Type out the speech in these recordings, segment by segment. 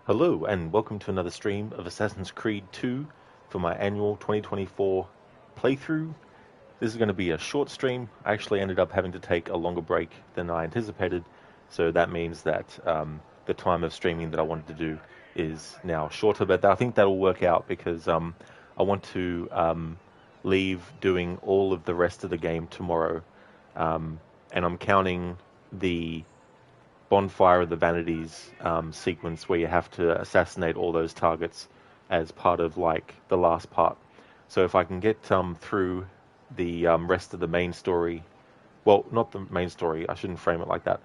Hello and welcome to another stream of Assassin's Creed 2 for my annual 2024 playthrough. This is going to be a short stream. I actually ended up having to take a longer break than I anticipated, so that means that the time of streaming that I wanted to do is now shorter, but I think that'll work out because I want to leave doing all of the rest of the game tomorrow, and I'm counting the Bonfire of the Vanities sequence where you have to assassinate all those targets as part of like the last part. So if I can get through the rest of the main story, well, not the main story, I shouldn't frame it like that.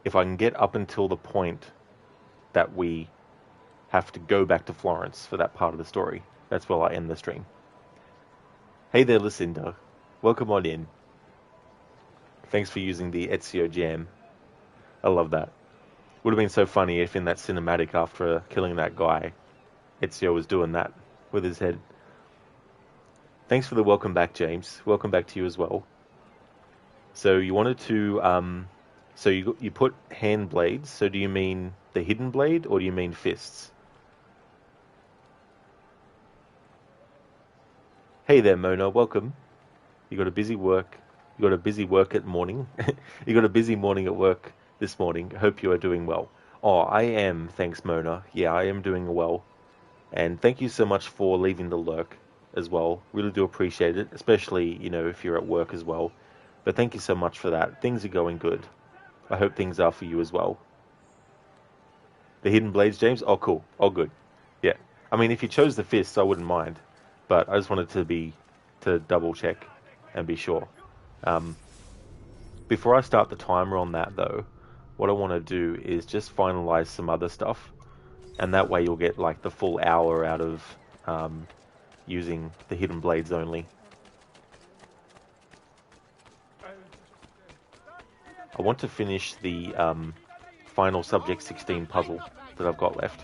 If I can get up until the point that we have to go back to Florence for that part of the story, that's where I end the stream. Hey there, Lucinda. Welcome on in. Thanks for using the Ezio Jam. I love that. Would have been so funny if in that cinematic after killing that guy, Ezio was doing that with his head. Thanks for the welcome back, James. Welcome back to you as well. So you wanted to, so you put hand blades. So do you mean the hidden blade or do you mean fists? Hey there, Mona. Welcome. You got a busy work. You got a busy work at morning. You got a busy morning at work this morning. Hope you are doing well. Oh, I am. Thanks, Mona. Yeah, I am doing well. And thank you so much for leaving the lurk as well. Really do appreciate it, especially, you know, if you're at work as well. But thank you so much for that. Things are going good. I hope things are for you as well. The hidden blades, James? Oh, cool. Oh, good. Yeah. I mean, if you chose the fists, I wouldn't mind. But I just wanted to double check and be sure. Before I start the timer on that, though, what I want to do is just finalize some other stuff, and that way you'll get like the full hour out of using the hidden blades only. I want to finish the final Subject 16 puzzle that I've got left.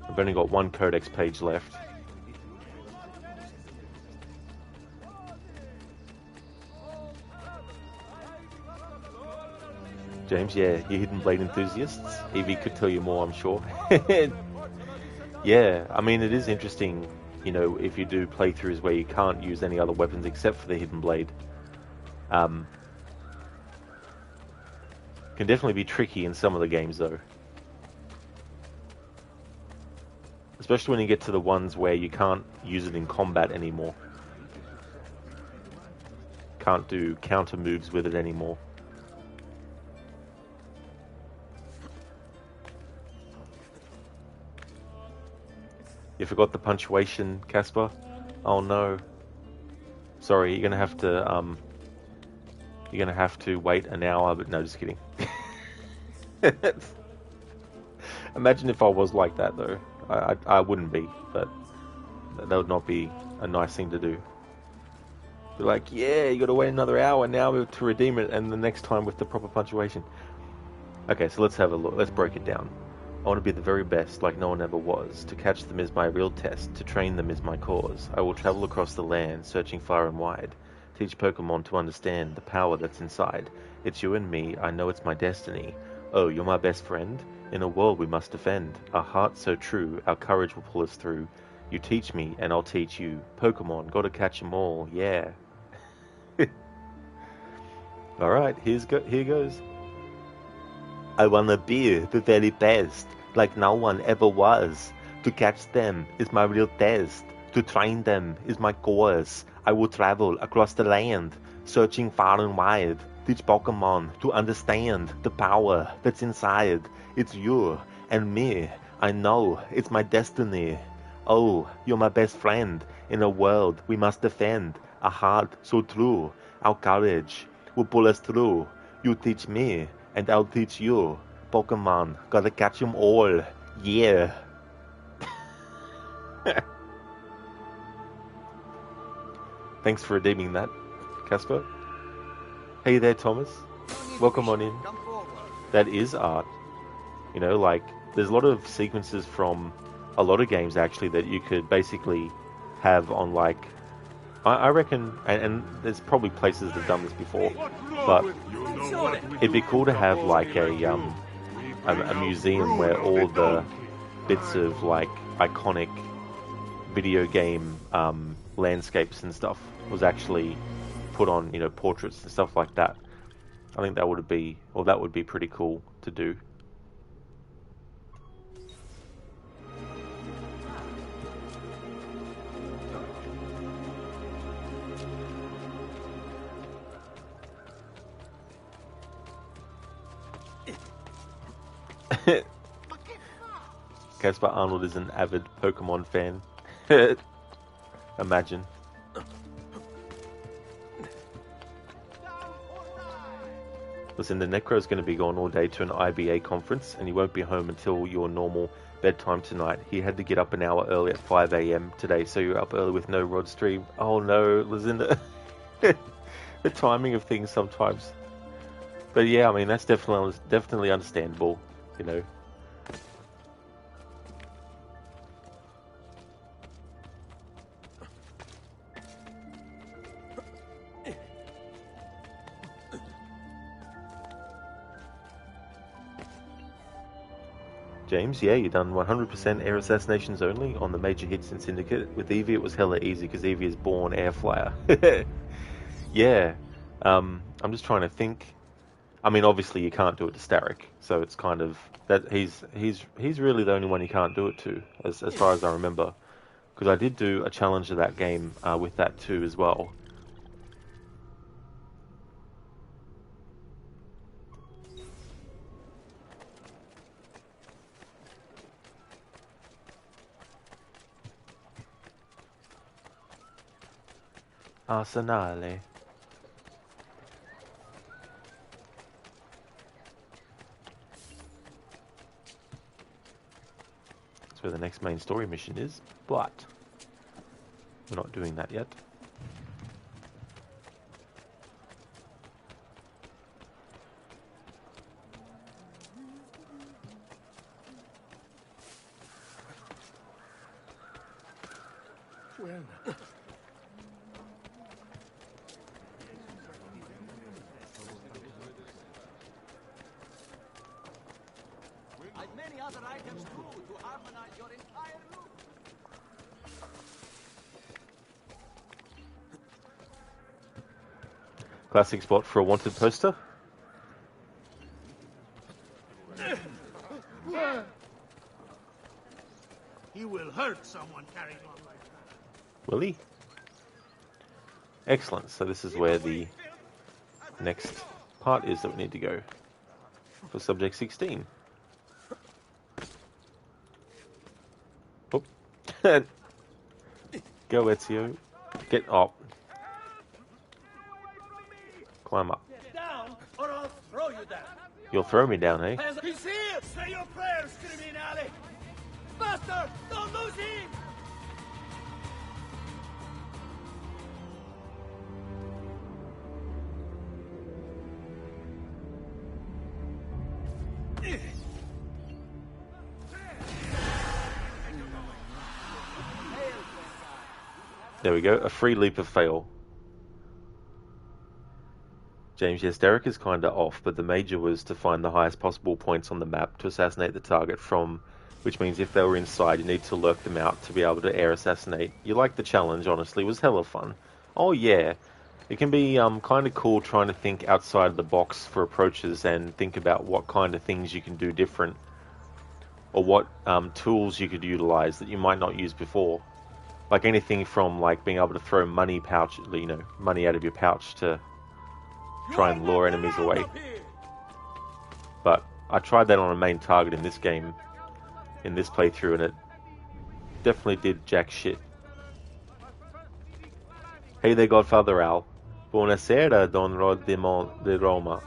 I've only got one codex page left. James, yeah, you hidden blade enthusiasts. Evie could tell you more, I'm sure. Yeah, I mean, it is interesting, you know, if you do playthroughs where you can't use any other weapons except for the hidden blade. Can definitely be tricky in some of the games, though. Especially when you get to the ones where you can't use it in combat anymore. Can't do counter moves with it anymore. You forgot the punctuation, Casper? Oh no. Sorry, you're gonna have to wait an hour, but no, just kidding. Imagine if I was like that, though. I wouldn't be, but that would not be a nice thing to do. Be like, yeah, you got to wait another hour now to redeem it, and the next time with the proper punctuation. Okay, so let's have a look. Let's break it down. I want to be the very best, like no one ever was. To catch them is my real test. To train them is my cause. I will travel across the land, searching far and wide. Teach Pokemon to understand the power that's inside. It's you and me, I know it's my destiny. Oh, you're my best friend? In a world we must defend. Our hearts so true, our courage will pull us through. You teach me, and I'll teach you. Pokemon, gotta catch 'em all, yeah. Alright, here goes. I wanna be the very best, like no one ever was. To catch them is my real test. To train them is my course. I will travel across the land, searching far and wide. Teach Pokemon to understand the power that's inside. It's you and me. I know it's my destiny. Oh, you're my best friend. In a world we must defend. A heart so true. Our courage will pull us through. You teach me, and I'll teach you. Pokemon, gotta catch 'em all. Yeah. Thanks for redeeming that, Casper. Hey there, Thomas. Welcome on in. That is art. You know, like, there's a lot of sequences from a lot of games, actually, that you could basically have on, like, I reckon, and there's probably places that have done this before, but it'd be cool to have, like, a museum where all the bits of, like, iconic video game landscapes and stuff was actually put on, you know, portraits and stuff like that. I think that would be pretty cool to do. Caspar Arnold is an avid Pokemon fan. Imagine. Listen, the Necro's going to be gone all day to an IBA conference, and he won't be home until your normal bedtime tonight. He had to get up an hour early at 5 a.m. today, so you're up early with no Rod stream. Oh no, Lucinda. The timing of things sometimes. But yeah, I mean, that's definitely understandable, you know. James, yeah, you done 100% air assassinations only on the major hits in Syndicate. With Eevee, it was hella easy because Eevee is born air flyer. Yeah, I'm just trying to think. I mean, obviously you can't do it to Starrick, so it's kind of that he's really the only one you can't do it to, as far as I remember. Because I did do a challenge of that game with that too as well. Arsenale. That's where the next main story mission is, but we're not doing that yet. Well. Many other items too to harmonize your entire look. Classic spot for a wanted poster. He will hurt someone carrying on like that. Will he? Excellent. So this is where the next part is that we need to go for subject 16. Oh. Go, Ezio. Get up. Climb up. Get down, or I'll throw you down. You'll throw me down, eh? He's here! Say your prayers, criminale! Faster! Don't lose him! There we go, a free leap of fail. James, yes, Derek is kinda off, but the major was to find the highest possible points on the map to assassinate the target from, which means if they were inside, you need to lurk them out to be able to air assassinate. You like the challenge, honestly, it was hella fun. Oh yeah, it can be kinda cool trying to think outside the box for approaches and think about what kind of things you can do different, or what tools you could utilize that you might not use before. Like anything from like being able to throw money money out of your pouch to try and lure enemies away. But I tried that on a main target in this game, in this playthrough, and it definitely did jack shit. Hey there, Godfather Al. Buonasera, Don Rod de Roma.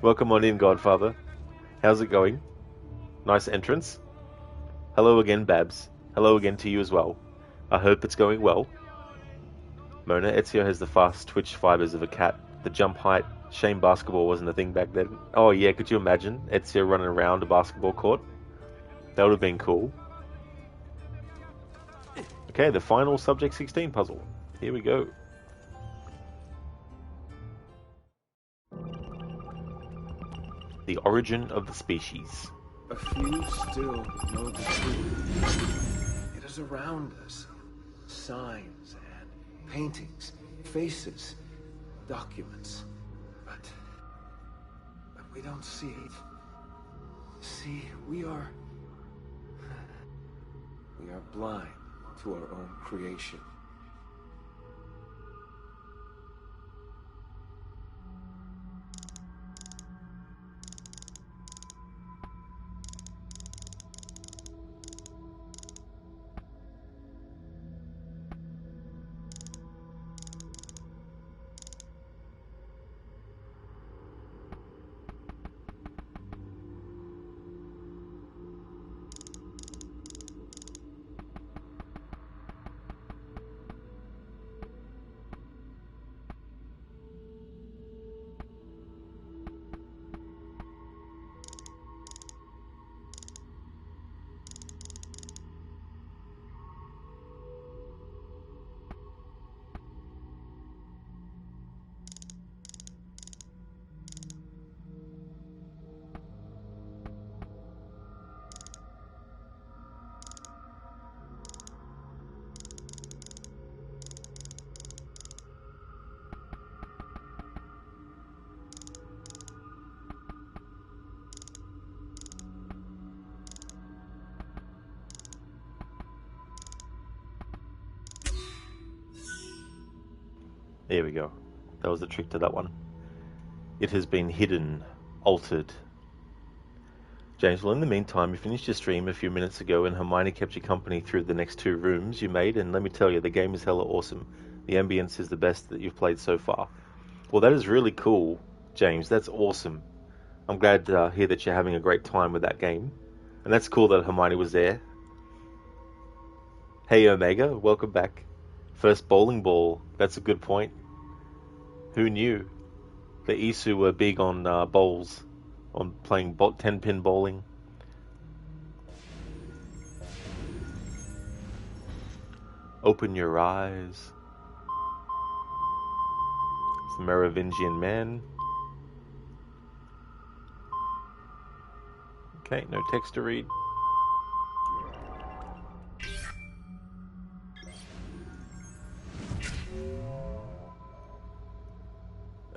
Welcome on in, Godfather. How's it going? Nice entrance. Hello again, Babs. Hello again to you as well. I hope it's going well. Mona, Ezio has the fast twitch fibers of a cat. The jump height. Shame basketball wasn't a thing back then. Oh yeah, could you imagine Ezio running around a basketball court? That would have been cool. Okay, the final Subject 16 puzzle. Here we go. The origin of the species. A few still know the truth. It is around us. Signs and paintings, faces, documents. But we don't see it. See, we are blind to our own creation. There we go. That was the trick to that one. It has been hidden, altered. James, well, in the meantime, you finished your stream a few minutes ago and Hermione kept you company through the next 2 rooms you made, and let me tell you, the game is hella awesome. The ambience is the best that you've played so far. Well, that is really cool, James. That's awesome. I'm glad to hear that you're having a great time with that game. And that's cool that Hermione was there. Hey, Omega, welcome back. First bowling ball. That's a good point. Who knew? The Isu were big on bowls, on playing 10-pin bowling. Open your eyes. It's the Merovingian man. Okay, no text to read.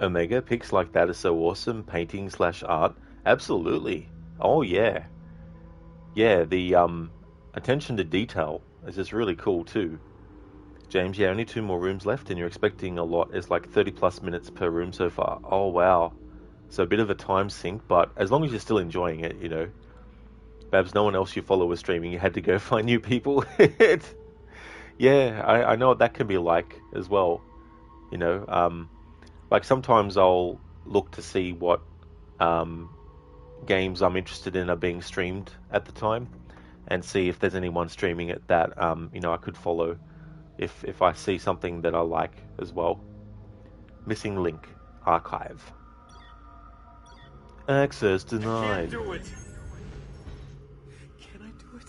Omega, pics like that are so awesome. Painting / art. Absolutely. Oh yeah. Yeah, the attention to detail is just really cool too. James, yeah, only 2 more rooms left and you're expecting a lot. It's like 30 plus minutes per room so far. Oh wow. So a bit of a time sink, but as long as you're still enjoying it, you know. Babs, no one else you follow was streaming. You had to go find new people. Yeah, I know what that can be like as well. You know, like sometimes I'll look to see what, games I'm interested in are being streamed at the time, and see if there's anyone streaming it that I could follow if I see something that I like as well. Missing link, archive. Access denied. Can't do it. Can I do it?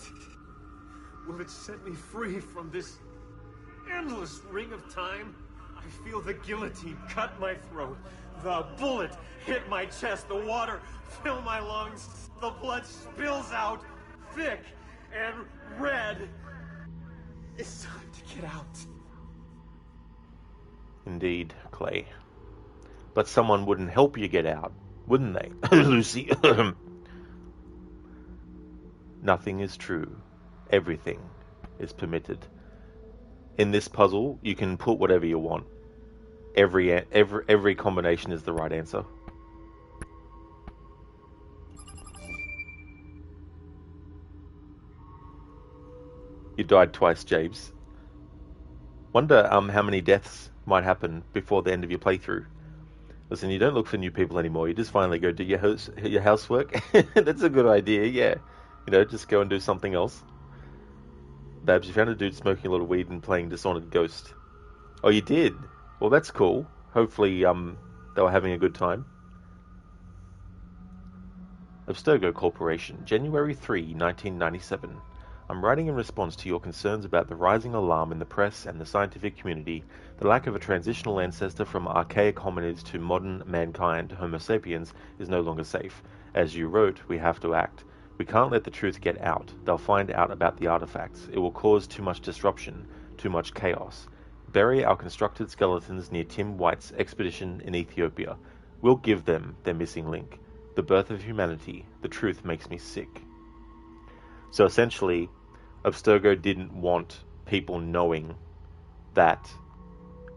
Will it set me free from this endless ring of time? I feel the guillotine cut my throat. The bullet hit my chest. The water fill my lungs. The blood spills out thick and red. It's time to get out. Indeed, Clay. But someone wouldn't help you get out, wouldn't they, Lucy? Nothing is true. Everything is permitted. In this puzzle, you can put whatever you want. Every combination is the right answer. You died twice, James. Wonder how many deaths might happen before the end of your playthrough. Listen, you don't look for new people anymore. You just finally go do your housework. That's a good idea, yeah. Just go and do something else. Babs, you found a dude smoking a lot of weed and playing Dishonored Ghost. Oh, you did? Well, that's cool. Hopefully, they were having a good time. Abstergo Corporation, January 3, 1997. I'm writing in response to your concerns about the rising alarm in the press and the scientific community, the lack of a transitional ancestor from archaic hominids to modern mankind, Homo sapiens, is no longer safe. As you wrote, we have to act. We can't let the truth get out. They'll find out about the artifacts. It will cause too much disruption, too much chaos. Bury our constructed skeletons near Tim White's expedition in Ethiopia. We'll give them their missing link. The birth of humanity. The truth makes me sick. So essentially, Abstergo didn't want people knowing that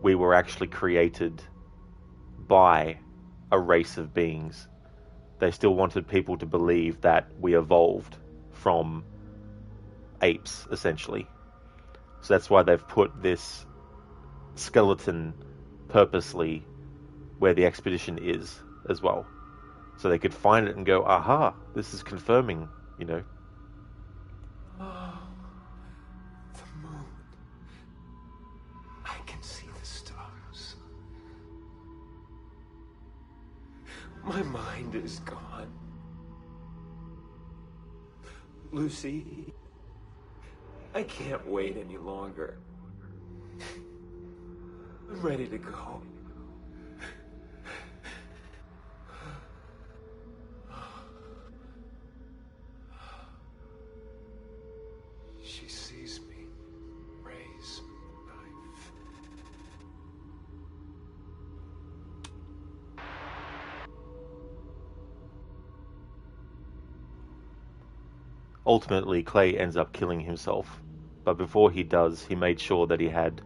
we were actually created by a race of beings. They still wanted people to believe that we evolved from apes, essentially. So that's why they've put this skeleton purposely where the expedition is as well. So they could find it and go, aha, this is confirming, Oh, the moon. I can see the stars. My mind is gone. Lucy, I can't wait any longer. I'm ready to go. She sees me raise my knife. Ultimately, Clay ends up killing himself. But before he does, he made sure that he had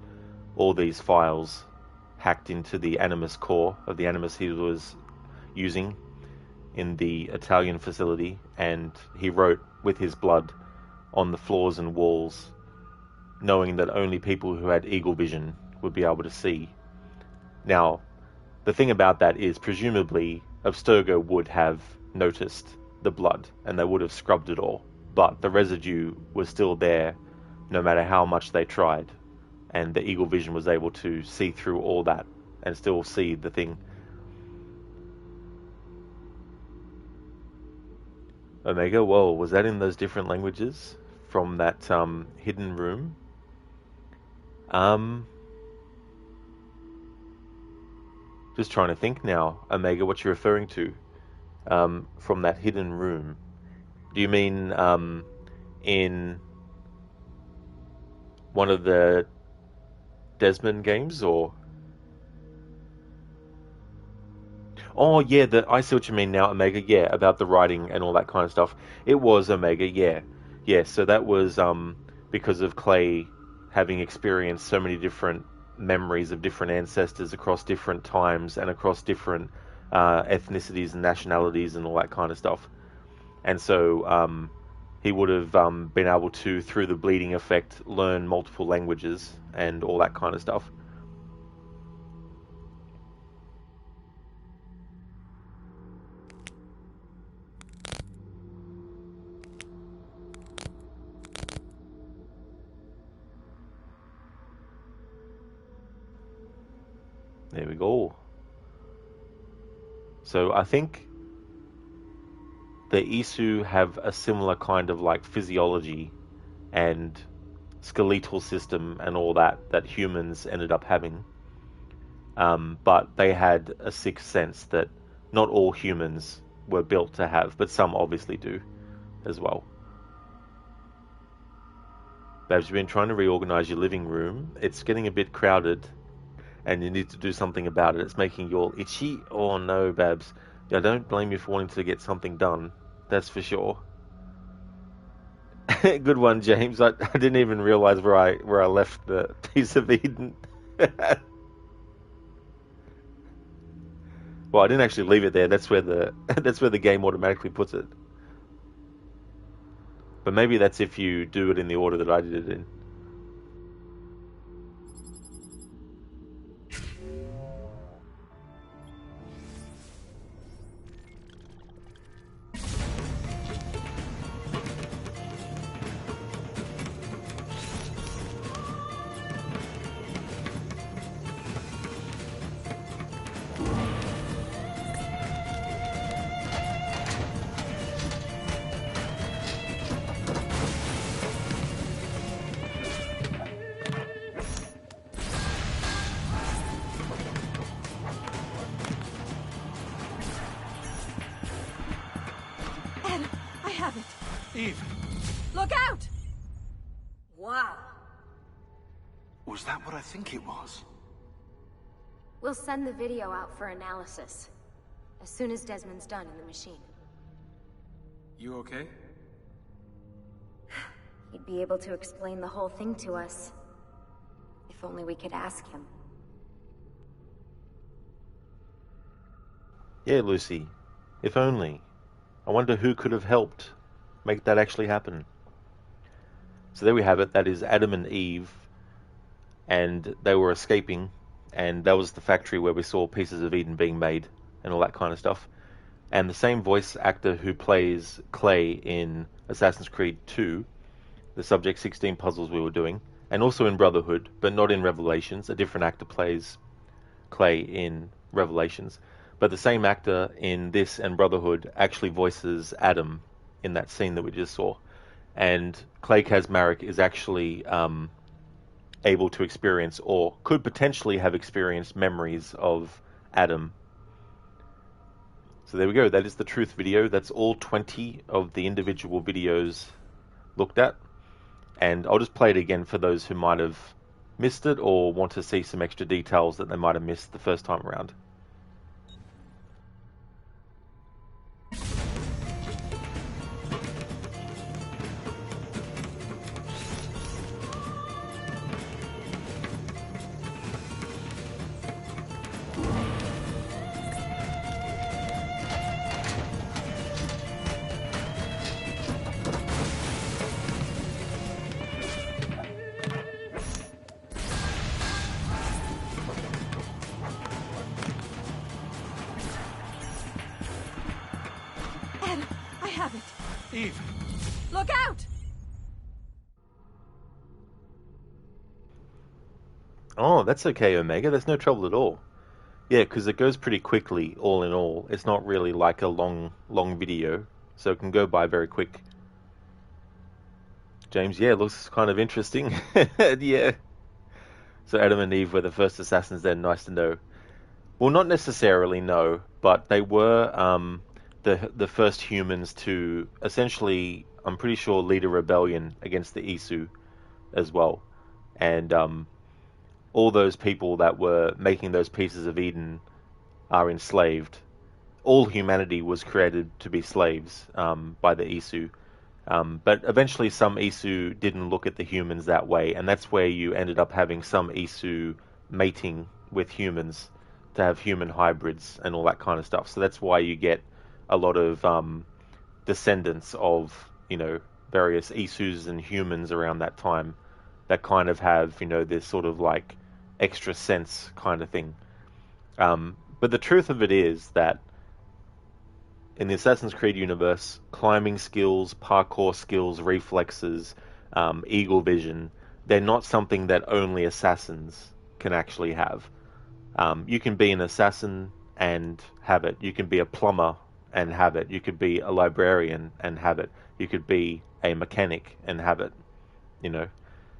all these files hacked into the Animus core of the Animus he was using in the Italian facility, and he wrote with his blood on the floors and walls, knowing that only people who had eagle vision would be able to see. Now, the thing about that is, presumably, Abstergo would have noticed the blood, and they would have scrubbed it all, but the residue was still there, no matter how much they tried, and the eagle vision was able to see through all that, and still see the thing. Omega, whoa, was that in those different languages from that hidden room? Just trying to think now, Omega, what you're referring to from that hidden room. Do you mean in one of the Desmond games, or? Oh yeah, I see what you mean now, Omega. Yeah, about the writing and all that kind of stuff. It was Omega. Yeah. So that was because of Clay having experienced so many different memories of different ancestors across different times and across different ethnicities and nationalities and all that kind of stuff. And so he would have been able to, through the bleeding effect, learn multiple languages and all that kind of stuff. There we go. So I think the Isu have a similar kind of like physiology and skeletal system and all that humans ended up having. But they had a sixth sense that not all humans were built to have, but some obviously do as well. Babs, you've been trying to reorganize your living room. It's getting a bit crowded and you need to do something about it. It's making you all itchy. Oh no, Babs. I don't blame you for wanting to get something done. That's for sure. Good one, James. I didn't even realize where I left the piece of Eden. Well, I didn't actually leave it there. That's where the game automatically puts it. But maybe that's if you do it in the order that I did it in. Eve! Look out! Wow. Was that what I think it was? We'll send the video out for analysis as soon as Desmond's done in the machine. You okay? He'd be able to explain the whole thing to us. If only we could ask him. Yeah, Lucy. If only. I wonder who could have helped make that actually happen. So there we have it. That is Adam and Eve. And they were escaping. And that was the factory where we saw pieces of Eden being made and all that kind of stuff. And the same voice actor who plays Clay in Assassin's Creed 2, the Subject 16 puzzles we were doing, and also in Brotherhood, but not in Revelations. A different actor plays Clay in Revelations. But the same actor in this and Brotherhood actually voices Adam in that scene that we just saw. And Clay Kazmarek is actually able to experience, or could potentially have experienced, memories of Adam. So there we go. That is the truth video. That's all 20 of the individual videos looked at. And I'll just play it again for those who might have missed it or want to see some extra details that they might have missed the first time around. Eve! Look out! Oh, that's okay, Omega. There's no trouble at all. Yeah, because it goes pretty quickly, all in all. It's not really like a long video, so it can go by very quick. James, yeah, looks kind of interesting. Yeah. So Adam and Eve were the first assassins then, nice to know. Well, not necessarily, no, but they were the first humans to essentially, I'm pretty sure, lead a rebellion against the Isu as well. And all those people that were making those pieces of Eden are enslaved. All humanity was created to be slaves by the Isu. But eventually some Isu didn't look at the humans that way, and that's where you ended up having some Isu mating with humans to have human hybrids and all that kind of stuff. So that's why you get a lot of descendants of, various Isus and humans around that time that kind of have, this sort of like extra sense kind of thing. But the truth of it is that in the Assassin's Creed universe, climbing skills, parkour skills, reflexes, eagle vision, they're not something that only assassins can actually have. You can be an assassin and have it. You can be a plumber and have it. You could be a librarian and have it. You could be a mechanic and have it. You know,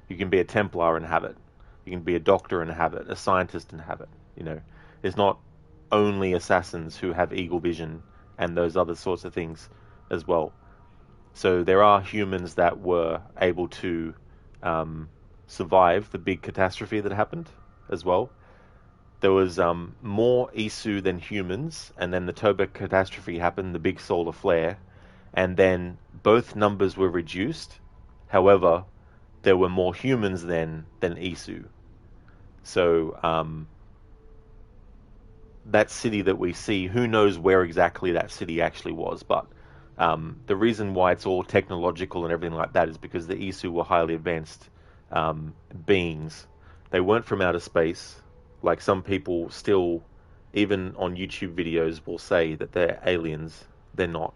you can be a Templar and have it. You can be a doctor and have it. A scientist and have it. You know, it's not only assassins who have eagle vision and those other sorts of things as well. So there are humans that were able to survive the big catastrophe that happened as well. There was more Isu than humans, and then the Toba catastrophe happened, the big solar flare, and then both numbers were reduced. However, there were more humans then than Isu. So that city that we see, who knows where exactly that city actually was, but the reason why it's all technological and everything like that is because the Isu were highly advanced beings. They weren't from outer space. Like some people still, even on YouTube videos, will say that they're aliens. They're not.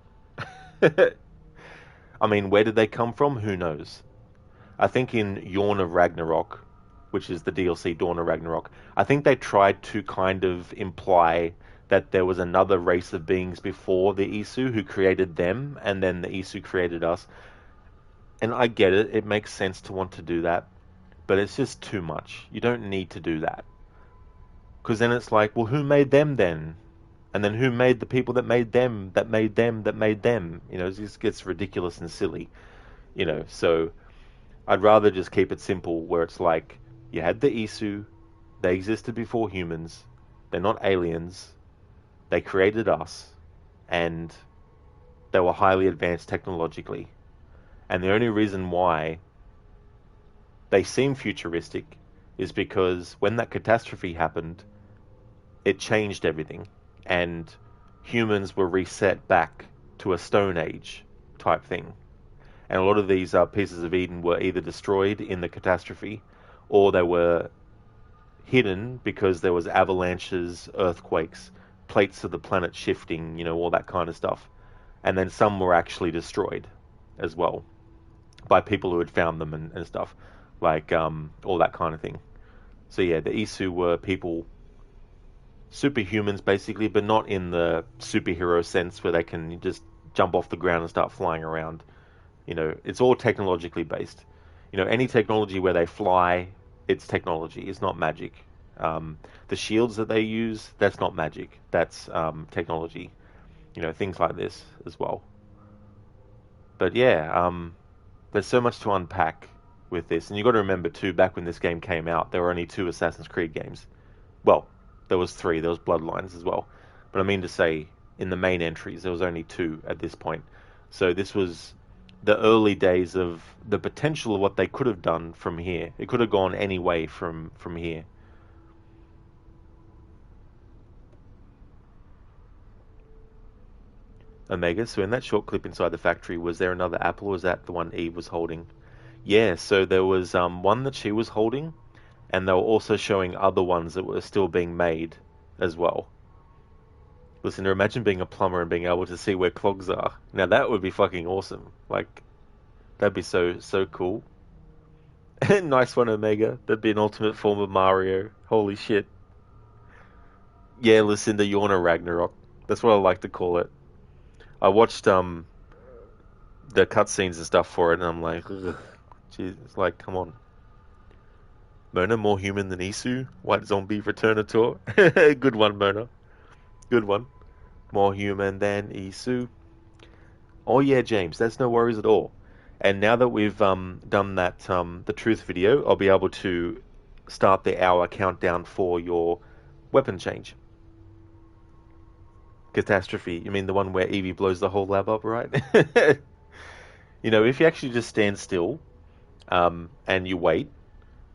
I mean, where did they come from? Who knows? I think in Dawn of Ragnarok, which is the DLC Dawn of Ragnarok, I think they tried to kind of imply that there was another race of beings before the Isu who created them, and then the Isu created us. And I get it, it makes sense to want to do that, but it's just too much. You don't need to do that. Because then it's like, well, who made them then? And then who made the people that made them, that made them, that made them? You know, it just gets ridiculous and silly. You know, so I'd rather just keep it simple, where it's like, you had the Isu, they existed before humans, they're not aliens, they created us, and they were highly advanced technologically. And the only reason why they seem futuristic is because when that catastrophe happened, it changed everything, and humans were reset back to a Stone Age type thing. And a lot of these pieces of Eden were either destroyed in the catastrophe, or they were hidden because there was avalanches, earthquakes, plates of the planet shifting, you know, all that kind of stuff. And then some were actually destroyed as well by people who had found them and stuff, like all that kind of thing. So yeah, the Isu were people, superhumans basically, but not in the superhero sense where they can just jump off the ground and start flying around. You know, it's all technologically based. You know, any technology where they fly, it's technology. It's not magic. The shields that they use, that's not magic. That's technology. You know, things like this as well. But yeah, there's so much to unpack with this. And you've got to remember too, back when this game came out, there were only 2 Assassin's Creed games. Well, there was 3. There was Bloodlines as well. But I mean to say, in the main entries, there was only 2 at this point. So this was the early days of the potential of what they could have done from here. It could have gone any way from here. Omega, so in that short clip inside the factory, was there another apple, or was that the one Eve was holding? Yeah, so there was one that she was holding, and they were also showing other ones that were still being made as well. Listen, imagine being a plumber and being able to see where clogs are. Now that would be fucking awesome. Like, that'd be so cool. Nice one, Omega. That'd be an ultimate form of Mario. Holy shit. Yeah, listen, the Dawn of Ragnarok. That's what I like to call it. I watched the cutscenes and stuff for it, and I'm like, ugh, jeez, it's like, come on. Mona more human than Isu? White zombie returnator? Good one, Mona. Good one. More human than Isu. Oh yeah, James, that's no worries at all. And now that we've done that the truth video, I'll be able to start the hour countdown for your weapon change. Catastrophe. You mean the one where Evie blows the whole lab up, right? You know, if you actually just stand still and you wait,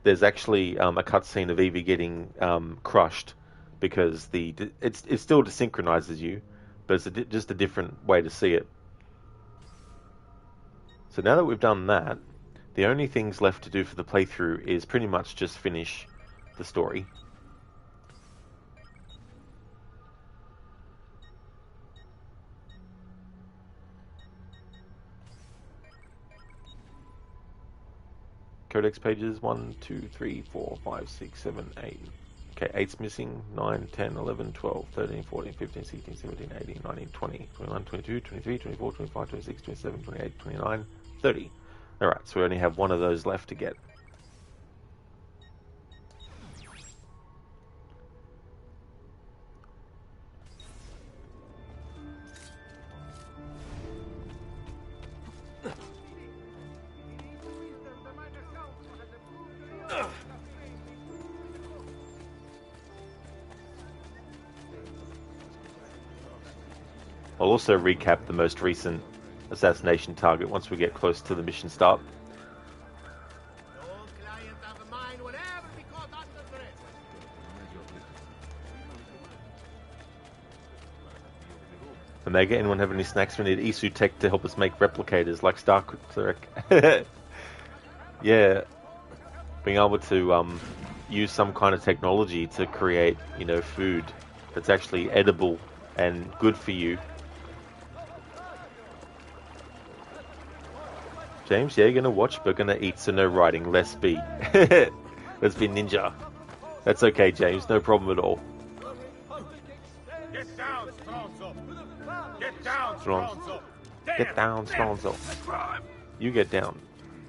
there's actually a cutscene of Evie getting crushed because it still desynchronizes you, but it's just a different way to see it. So now that we've done that, the only things left to do for the playthrough is pretty much just finish the story. Codex pages 1, 2, 3, 4, 5, 6, 7, 8. Okay, 8's missing. 9, 10, 11, 12, 13, 14, 15, 16, 17, 18, 19, 20, 21, 22, 23, 24, 25, 26, 27, 28, 29, 30. Alright, so we only have one of those left to get. I'll also recap the most recent assassination target once we get close to the mission start. No client of mine will ever be caught under threat. Omega, anyone have any snacks? We need Isu Tech to help us make replicators like Star Trek. Yeah, being able to use some kind of technology to create, you know, food that's actually edible and good for you. James, yeah, you're gonna watch, but gonna eat, so no writing. Let's be. Let's be ninja. That's okay, James. No problem at all. Get down, Stronzo. Get down, Stronzo. Stronzo. Get down, Stronzo. You get down.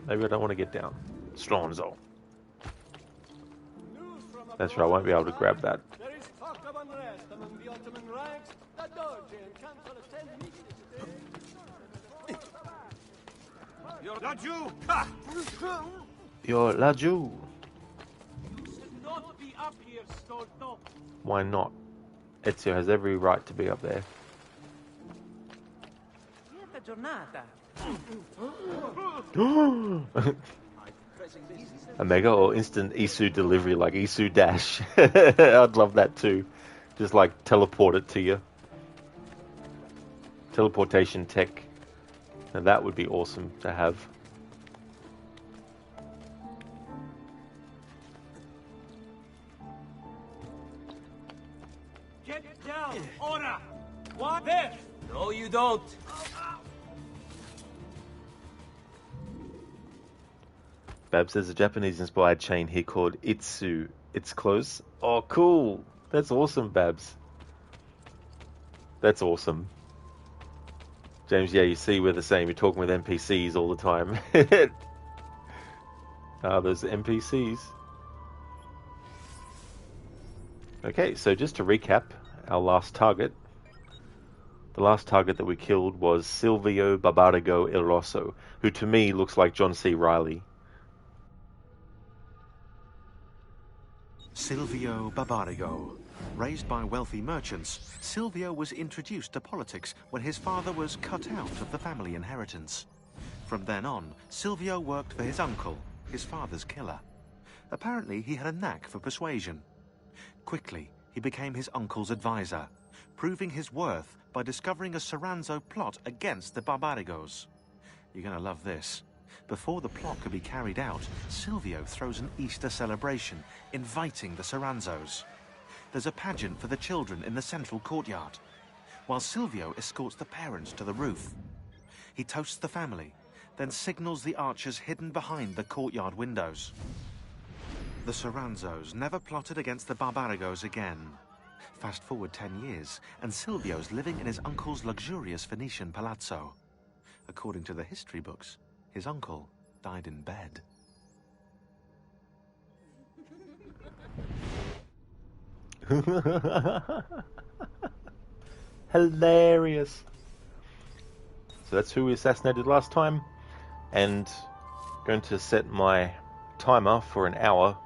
Maybe I don't want to get down. Stronzo. That's right, I won't be able to grab that. There is talk of unrest among the Ottoman ranks. The Doge and Council attend meetings today. La Jew! You're La Jew. You should not be up here, Stolto. Why not? Ezio has every right to be up there. Lieta giornata. Omega or instant Isu delivery like Isu Dash. I'd love that too. Just like teleport it to you. Teleportation tech. And that would be awesome to have. Get down, ora! What there? No, you don't. Babs, there's a Japanese-inspired chain here called Itsu. It's close. Oh, cool. That's awesome, Babs. That's awesome. James, yeah, you see, we're the same. You're talking with NPCs all the time. Those NPCs. Okay, so just to recap our last target. The last target that we killed was Silvio Barbarigo Il Rosso, who to me looks like John C. Reilly. Silvio Barbarigo. Raised by wealthy merchants, Silvio was introduced to politics when his father was cut out of the family inheritance. From then on, Silvio worked for his uncle, his father's killer. Apparently, he had a knack for persuasion. Quickly, he became his uncle's advisor, proving his worth by discovering a Soranzo plot against the Barbarigos. You're gonna love this. Before the plot could be carried out, Silvio throws an Easter celebration, inviting the Soranzos. There's a pageant for the children in the central courtyard, while Silvio escorts the parents to the roof. He toasts the family, then signals the archers hidden behind the courtyard windows. The Soranzos never plotted against the Barbarigos again. Fast forward 10 years, and Silvio's living in his uncle's luxurious Venetian palazzo. According to the history books, his uncle died in bed. Hilarious. So that's who we assassinated last time, and going to set my timer for an hour,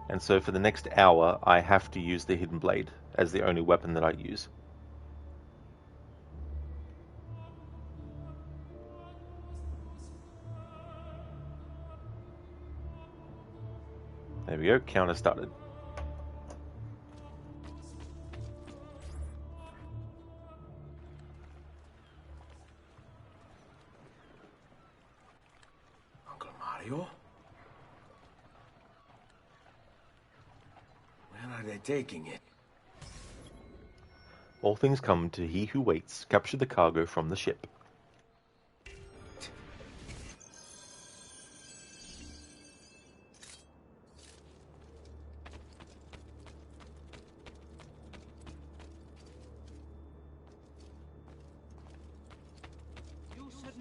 and so for the next hour I have to use the hidden blade as the only weapon that I use. There we go, counter started. Uncle Mario? Where are they taking it? All things come to he who waits. Capture the cargo from the ship.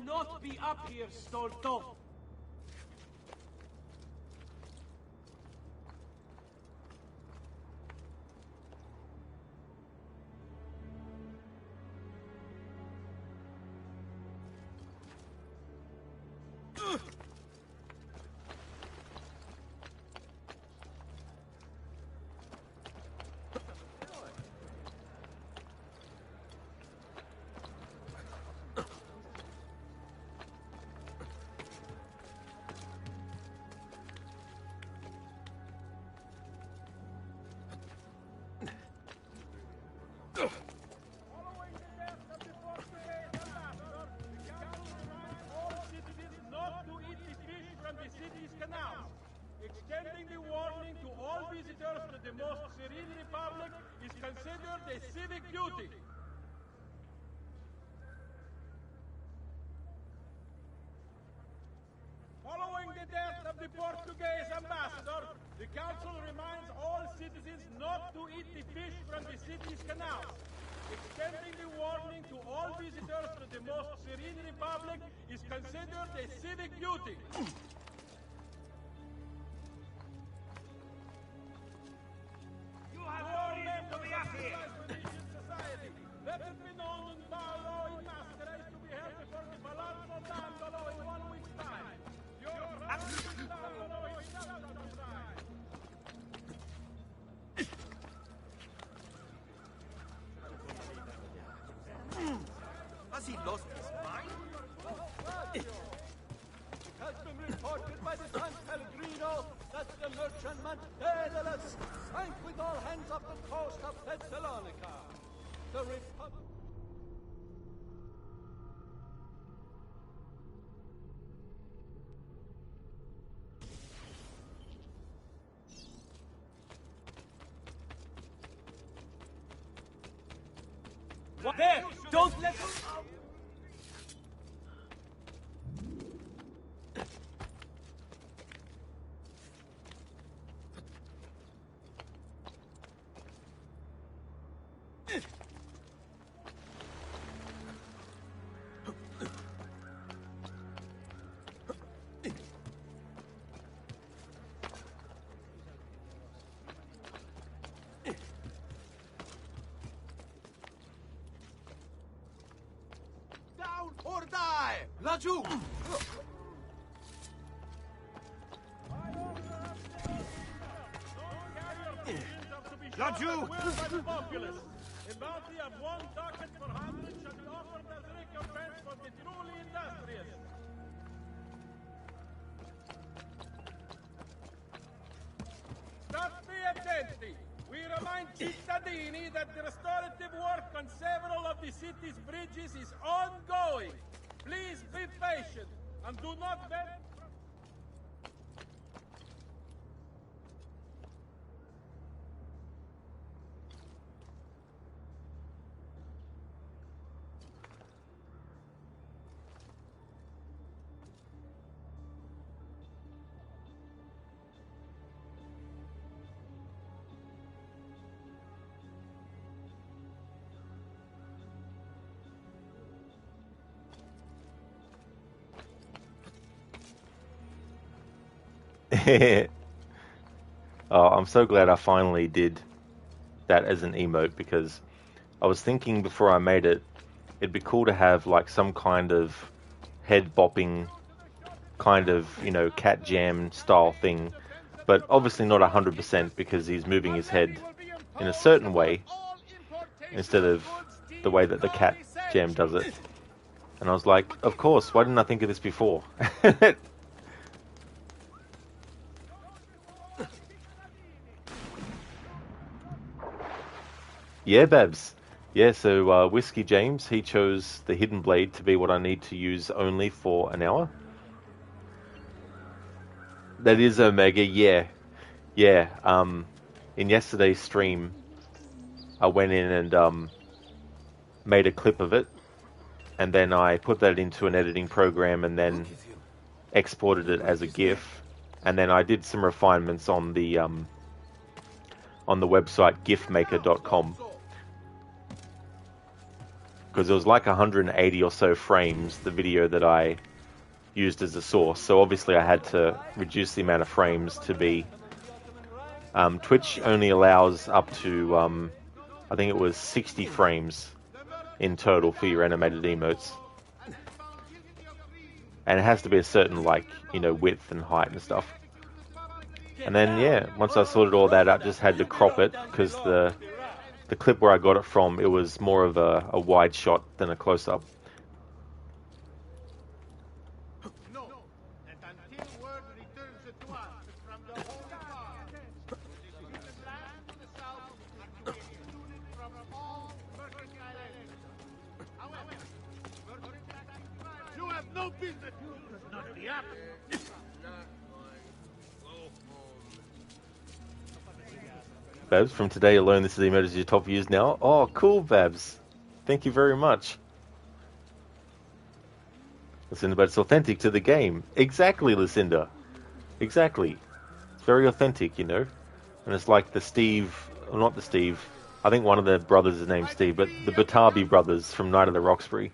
not be up here, Stolto. Extending the warning to all visitors to the most serene republic is considered a civic duty. Following the death of the Portuguese ambassador, the council reminds all citizens not to eat the fish from the city's canals. Extending the warning to all visitors to the most serene republic is considered a civic duty. Let it be known in Paolo in masquerade to be held before the Palazzo Dandolo in 1 week's time. Your Dandolo is not right. Has he lost his mind? It has been reported by the San Pellegrino that the merchantman Daedalus sank with all hands off the coast of Thessalonica. The Republic... What? There! Don't let... Or die! Laggiù! Laggiù! A bounty of 1 ducat per 100 shall be offered as recompense for the truly industrious. State attenti! We remind cittadini that the restorative work on several of the city's bridges is ongoing. Please be patient and do not vent. Oh, I'm so glad I finally did that as an emote, because I was thinking before I made it, it'd be cool to have like some kind of head bopping kind of, you know, cat jam style thing, but obviously not 100% because he's moving his head in a certain way instead of the way that the cat jam does it. And I was like, of course, why didn't I think of this before? Yeah, Babs. Yeah, so Whiskey James, he chose the Hidden Blade to be what I need to use only for an hour. That is Omega, yeah. Yeah, in yesterday's stream, I went in and made a clip of it, and then I put that into an editing program and then exported it as a GIF, and then I did some refinements on the website gifmaker.com. because it was like 180 or so frames, the video that I used as a source. So obviously I had to reduce the amount of frames to be... Twitch only allows up to, I think it was 60 frames in total for your animated emotes. And it has to be a certain, like, you know, width and height and stuff. And then, yeah, once I sorted all that out, just had to crop it, because the clip where I got it from, it was more of a wide shot than a close-up. You have no business. Not the app. Babs, from today alone, this is the emote as your top views now. Oh, cool, Babs. Thank you very much. Lucinda, but it's authentic to the game. Exactly, Lucinda. Exactly. It's very authentic, you know. And it's like the Steve, or not the Steve, I think one of the brothers is named Steve, but the Batabi brothers from Night of the Roxbury.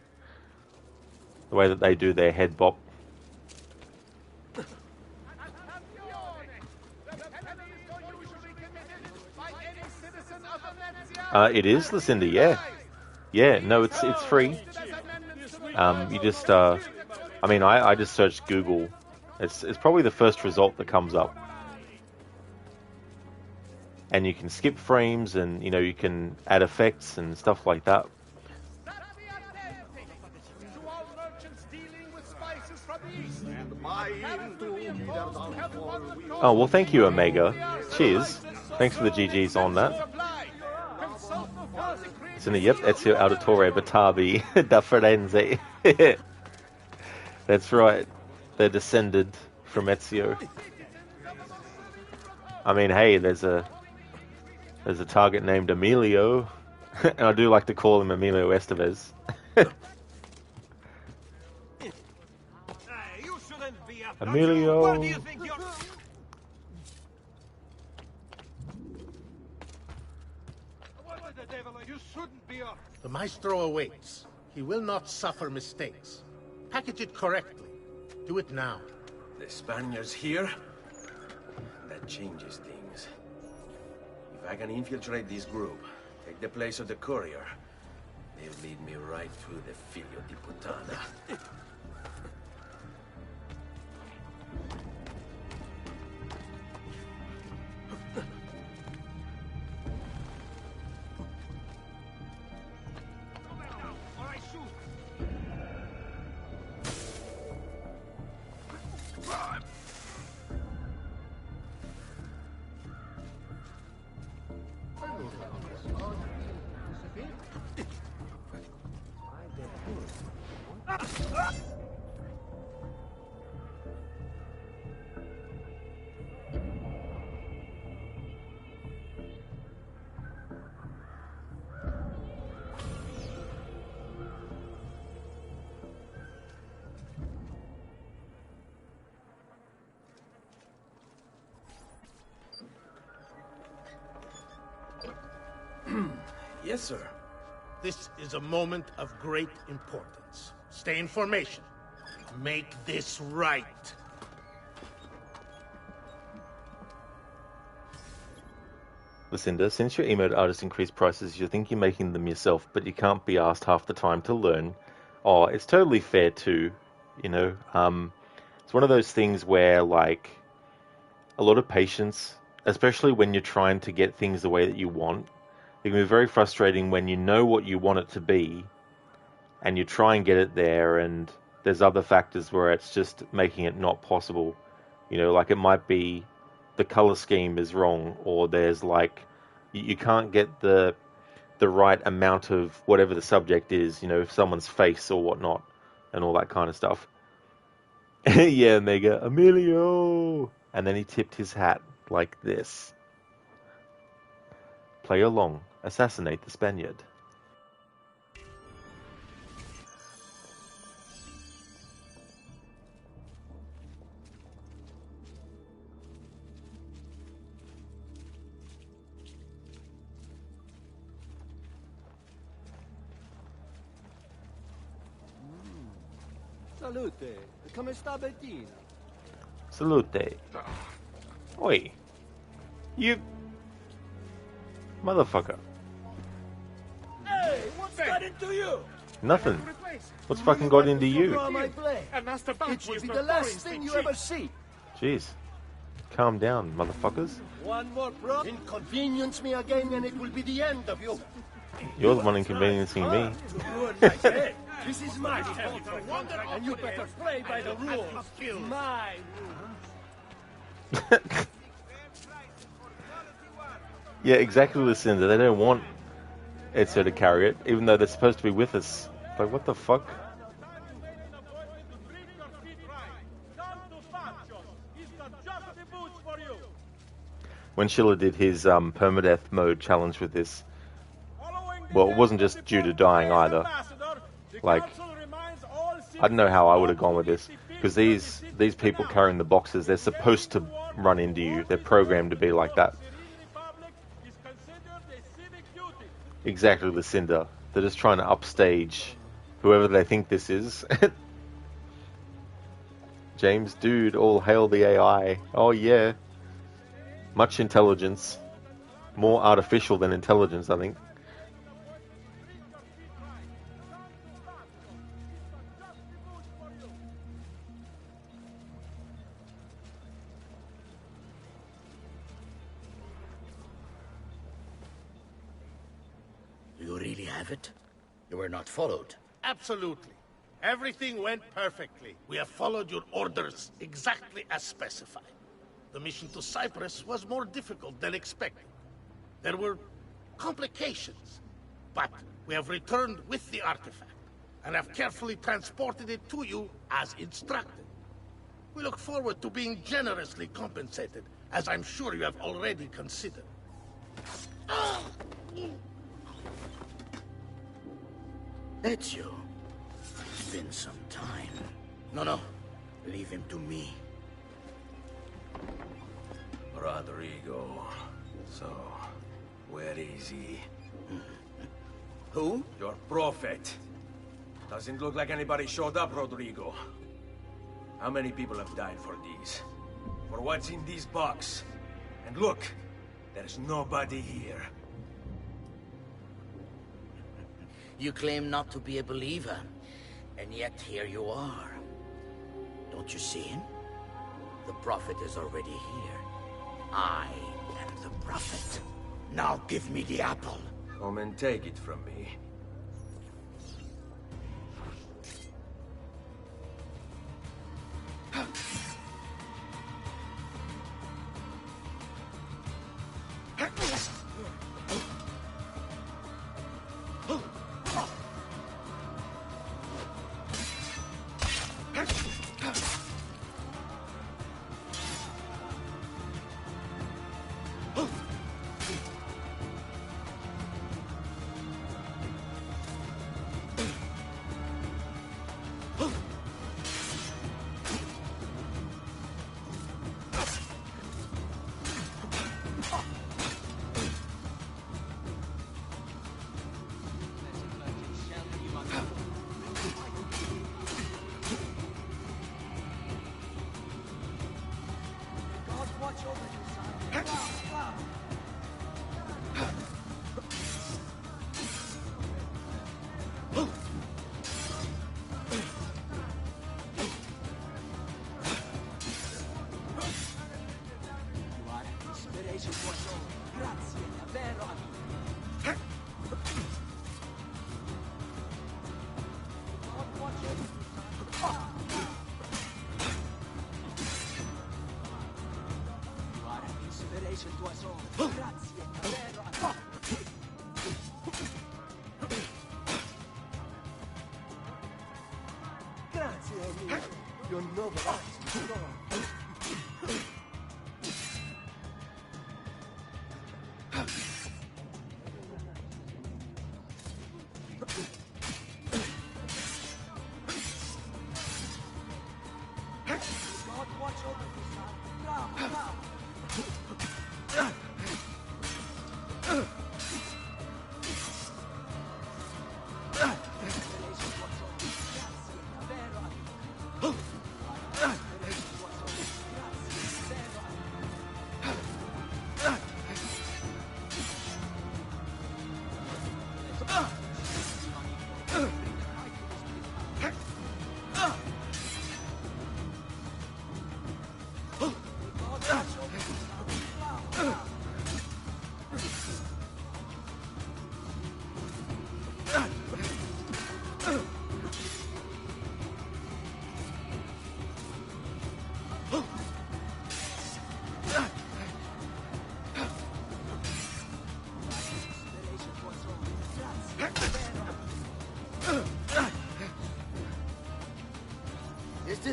The way that they do their head bop. It is, Lucinda, yeah. Yeah, no, it's free. You just, I mean, I just searched Google. It's probably the first result that comes up. And you can skip frames and, you know, you can add effects and stuff like that. Oh, well, thank you, Omega. Cheers. Thanks for the GGs on that. So, yep, Ezio Auditore Batabi da Firenze. That's right. They're descended from Ezio. I mean, hey, there's a target named Emilio, and I do like to call him Emilio Estevez. Emilio. Where do you think you're... What the devil? You shouldn't be up. The Maestro awaits. He will not suffer mistakes. Package it correctly. Do it now. The Spaniards here? That changes things. If I can infiltrate this group, take the place of the courier, they'll lead me right to the Figlio di Puttana. Yes, sir. This is a moment of great importance. Stay in formation. Make this right. Lucinda, since your emote artists increase prices, you think you're making them yourself, but you can't be asked half the time to learn. Oh, it's totally fair too, you know. It's one of those things where, like, a lot of patience, especially when you're trying to get things the way that you want, it can be very frustrating when you know what you want it to be, and you try and get it there, and there's other factors where it's just making it not possible. You know, like it might be the color scheme is wrong, or there's like, you can't get the right amount of whatever the subject is, you know, someone's face or whatnot, and all that kind of stuff. Yeah, Mega, Emilio! And then he tipped his hat like this. Play along. Assassinate the Spaniard. Salute. Come sta Bettina? Salute. Oi. You... Motherfucker. Hey, what's got into you? Nothing. What's fucking got into you? Draw my blade. It will be the last thing you ever see. Jeez. Calm down, motherfuckers. One more inconvenience me again and it will be the end of you. You're the one inconveniencing me. This is my territory, and you better play by the rules. My rules. Yeah, exactly, Lucinda. They don't want Ezio to carry it, even though they're supposed to be with us. Like, what the fuck? When Schiller did his permadeath mode challenge with this, well, it wasn't just due to dying either. Like, I don't know how I would have gone with this, because these people carrying the boxes, they're supposed to run into you. They're programmed to be like that. Exactly, Lucinda. They're just trying to upstage whoever they think this is. James, dude, all hail the AI. Oh yeah. Much intelligence. More artificial than intelligence, I think. You really have it? You were not followed? Absolutely. Everything went perfectly. We have followed your orders exactly as specified. The mission to Cyprus was more difficult than expected. There were complications, but we have returned with the artifact and have carefully transported it to you as instructed. We look forward to being generously compensated, as I'm sure you have already considered. Ezio. It's been some time. No. Leave him to me. Rodrigo. So, where is he? Who? Your prophet. Doesn't look like anybody showed up, Rodrigo. How many people have died for these? For what's in this box? And look, there's nobody here. You claim not to be a believer, and yet here you are. Don't you see him? The prophet is already here. I am the prophet. Now give me the apple. Come and take it from me.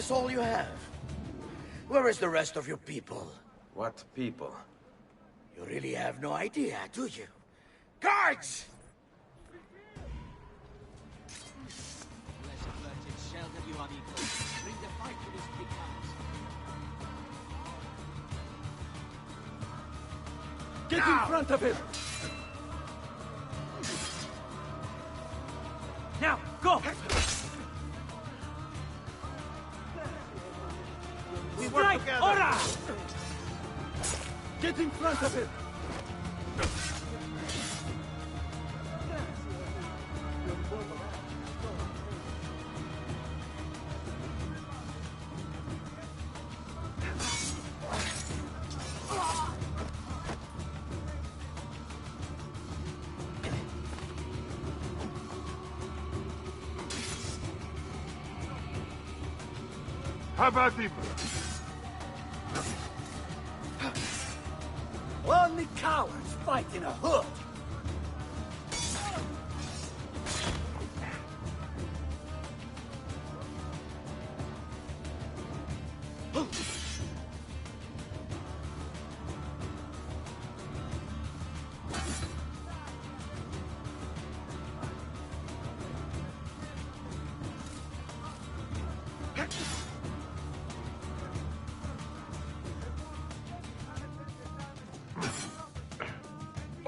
this all you have? Where is the rest of your people? What people? You really have no idea, do you? Guards! Get in front of him! Now, go! We work together. Ora! Get in front of him! How about him? Only cowards fight in a hood!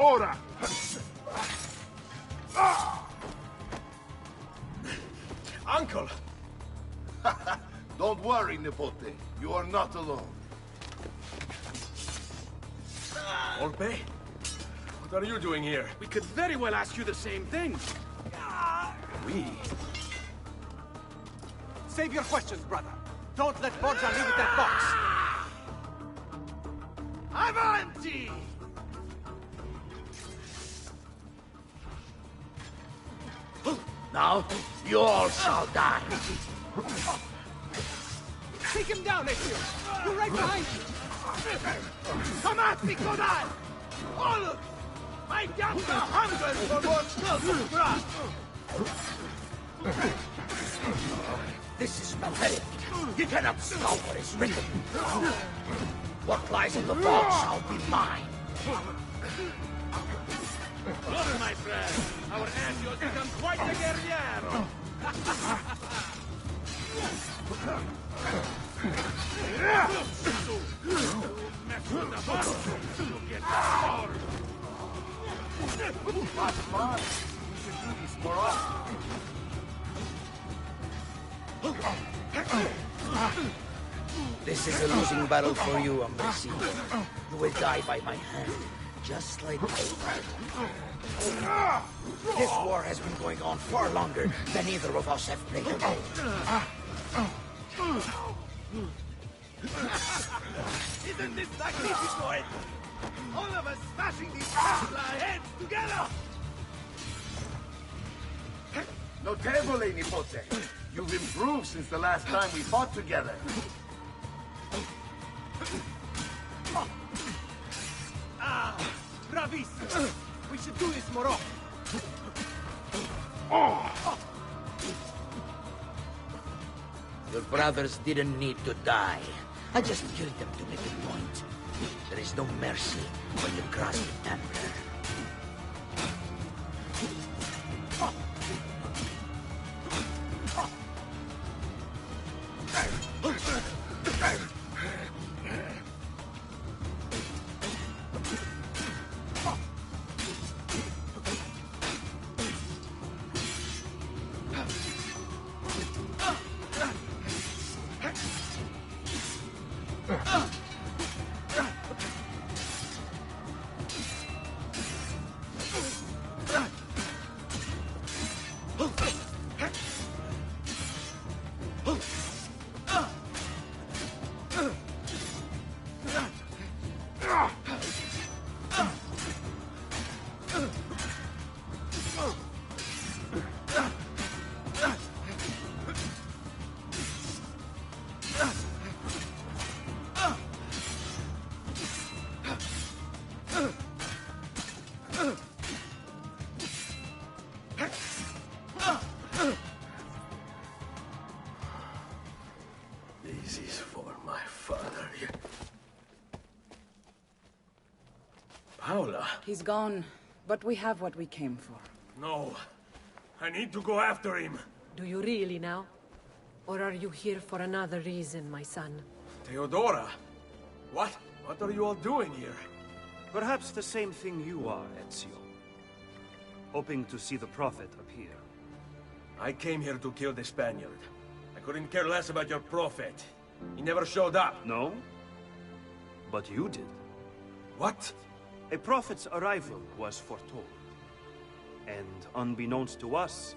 Ora! Uncle! Don't worry, Nipote. You are not alone. Orpe? What are you doing here? We could very well ask you the same thing. We? Save your questions, brother. Don't let Borgia leave with that box. Avanti! Now, you all shall die. Take him down, Ezio! We're right behind you! Come at me, Godal! All of my younger hungers for more snow grass! This is pathetic. You cannot stop what is written. What lies in the vault shall be mine. Look, my friend, our Ezio's become quite a guerriero. Mess with the boss, you get bored. Come on, we should do this more often. This is a losing battle for you, Ambassador. You will die by my hand, just like my father. This war has been going on far longer than either of us have played a role. Isn't this magnificent? All of us smashing these Templar heads together! Notevole, Nipote. You've improved since the last time we fought together. Bravissimo! We should do this more often. Your brothers didn't need to die. I just killed them to make a point. There is no mercy when you cross the Templar. Paola. He's gone, but we have what we came for. No. I need to go after him. Do you really now? Or are you here for another reason, my son? Theodora! What? What are you all doing here? Perhaps the same thing you are, Ezio. Hoping to see the Prophet appear. I came here to kill the Spaniard. I couldn't care less about your Prophet. He never showed up. No? But you did. What? A Prophet's arrival was foretold. And unbeknownst to us,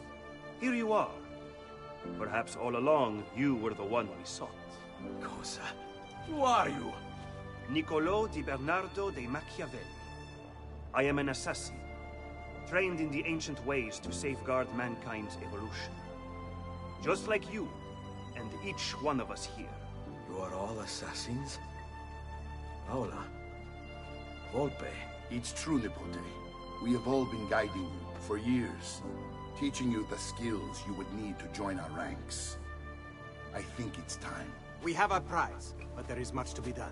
here you are. Perhaps all along, you were the one we sought. Cosa? Who are you? Niccolò di Bernardo de Machiavelli. I am an assassin, trained in the ancient ways to safeguard mankind's evolution. Just like you, and each one of us here. You are all assassins? Paola? Volpe? It's true, Nipote. We have all been guiding you for years, teaching you the skills you would need to join our ranks. I think it's time. We have our prize, but there is much to be done.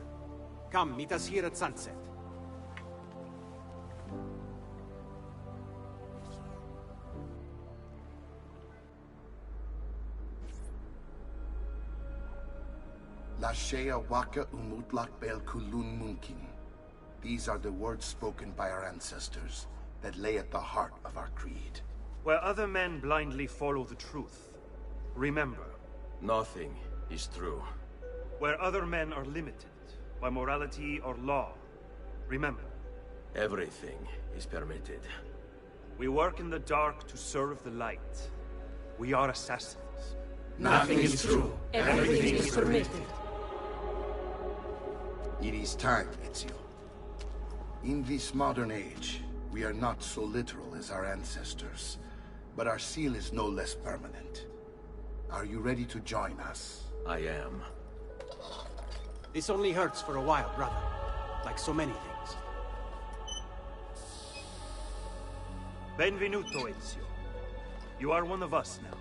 Come, meet us here at sunset. Lashea waka umutlak bel kulun munkin. These are the words spoken by our ancestors that lay at the heart of our creed. Where other men blindly follow the truth, remember. Nothing is true. Where other men are limited by morality or law, remember. Everything is permitted. We work in the dark to serve the light. We are assassins. Nothing is true. Everything is permitted. It is time, Ezio. In this modern age, we are not so literal as our ancestors, but our seal is no less permanent. Are you ready to join us? I am. This only hurts for a while, brother. Like so many things. Benvenuto, Ezio. You are one of us now.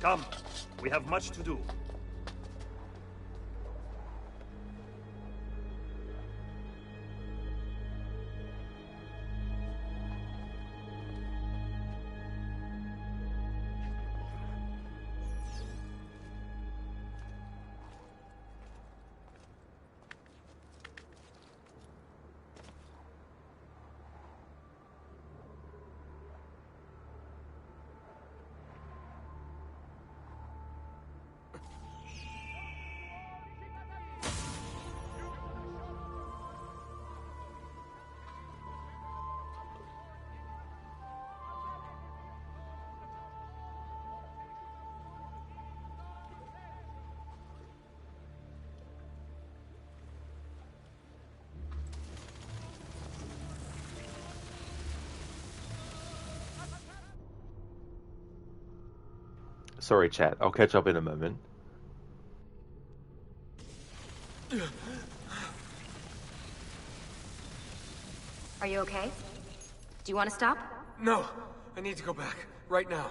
Come, we have much to do. Sorry, chat. I'll catch up in a moment. Are you okay? Do you want to stop? No, I need to go back. Right now.